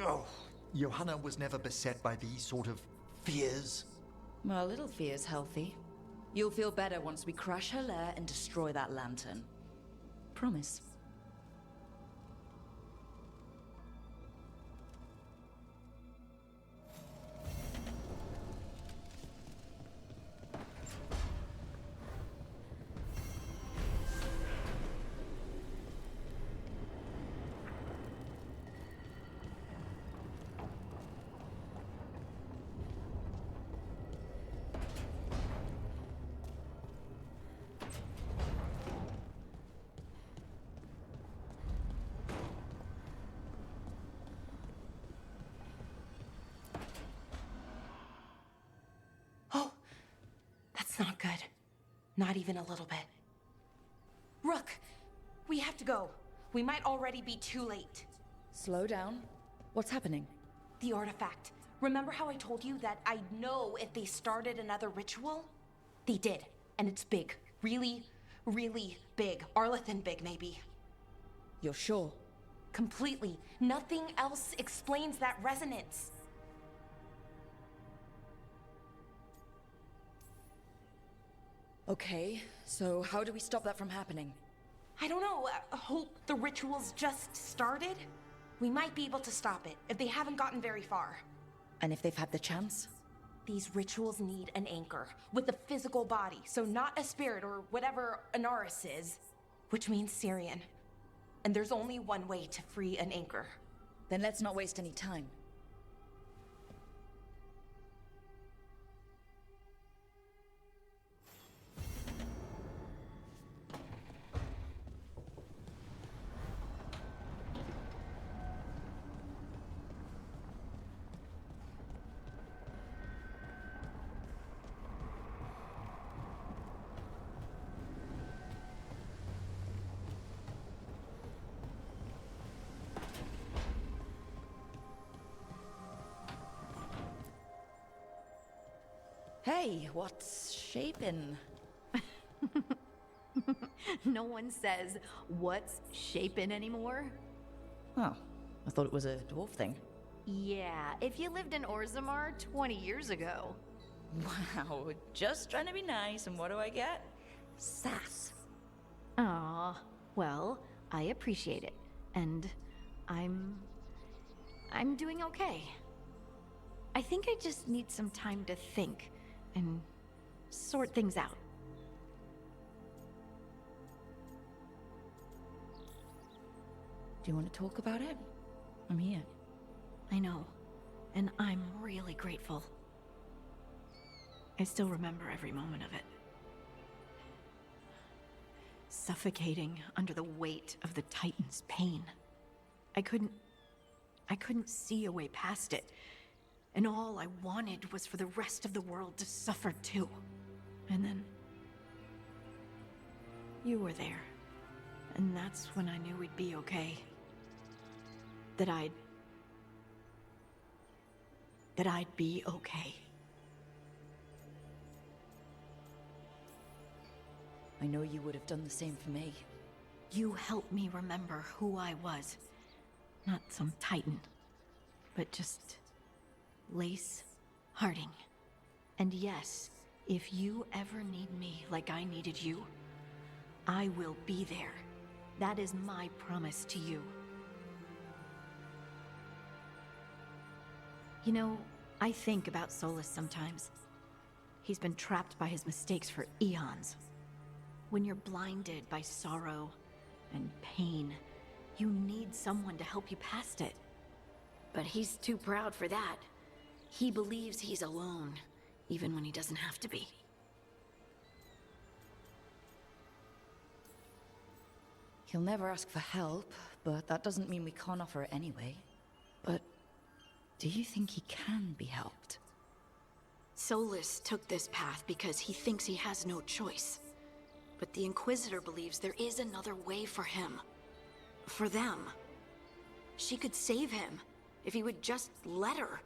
Oh, Johanna was never beset by these sort of fears. Well, a little fear's healthy. You'll feel better once we crash her lair and destroy that lantern. Promise. That's not good. Not even a little bit. Rook, we have to go. We might already be too late. Slow down. What's happening? The artifact. Remember how I told you that I'd know if they started another ritual? They did, and it's big. Really, really big. Arlathan big, maybe. You're sure? Completely. Nothing else explains that resonance. Okay, so how do we stop that from happening? I don't know. Hope the ritual's just started? We might be able to stop it if they haven't gotten very far. And if they've had the chance? These rituals need an anchor with a physical body, so not a spirit or whatever Anaris is, which means Syrian. And there's only one way to free an anchor. Then let's not waste any time. Hey, what's shaping? No one says, what's shaping anymore? Oh, I thought it was a dwarf thing. Yeah, if you lived in Orzammar 20 years ago. Wow, just trying to be nice, and what do I get? Sass. Aw, well, I appreciate it. And I'm doing okay. I think I just need some time to think and sort things out. Do you want to talk about it? I'm here. I know, and I'm really grateful. I still remember every moment of it. Suffocating under the weight of the Titan's pain. I couldn't see a way past it. And all I wanted was for the rest of the world to suffer too. And then you were there. And that's when I knew we'd be okay. That I'd be okay. I know you would have done the same for me. You helped me remember who I was. Not some Titan, but just Lace Harding. And yes, if you ever need me like I needed you, I will be there. That is my promise to you. You know, I think about Solus sometimes. He's been trapped by his mistakes for eons. When you're blinded by sorrow and pain, you need someone to help you past it. But he's too proud for that. He believes he's alone, even when he doesn't have to be. He'll never ask for help, but that doesn't mean we can't offer it anyway. But do you think he can be helped? Solus took this path because he thinks he has no choice. But the Inquisitor believes there is another way for him. For them. She could save him, if he would just let her.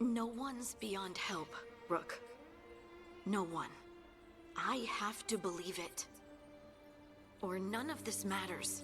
No one's beyond help, Rook. No one. I have to believe it. Or none of this matters.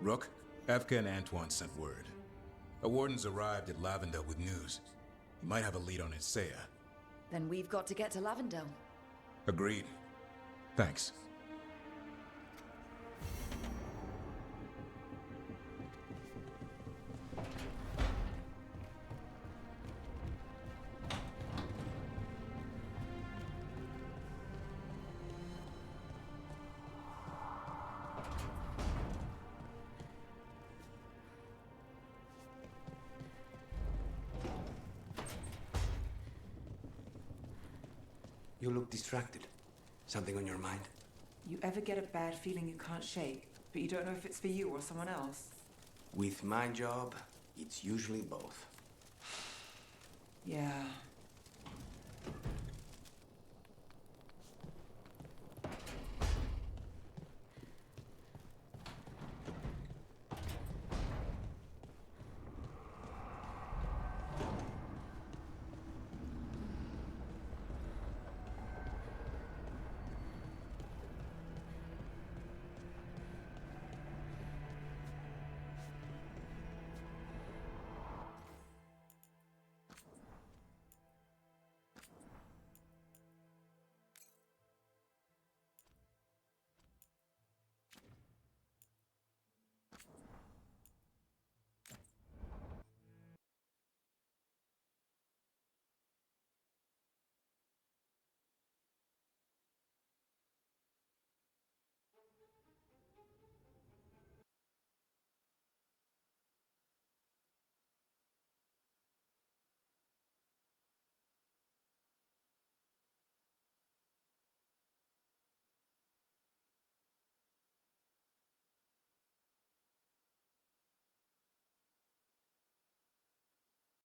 Rook, Evka and Antoine sent word. A warden's arrived at Lavendel with news. He might have a lead on Isaiah. Then we've got to get to Lavendel. Agreed. Thanks. You look distracted. Something on your mind? You ever get a bad feeling you can't shake, but you don't know if it's for you or someone else? With my job, it's usually both. Yeah.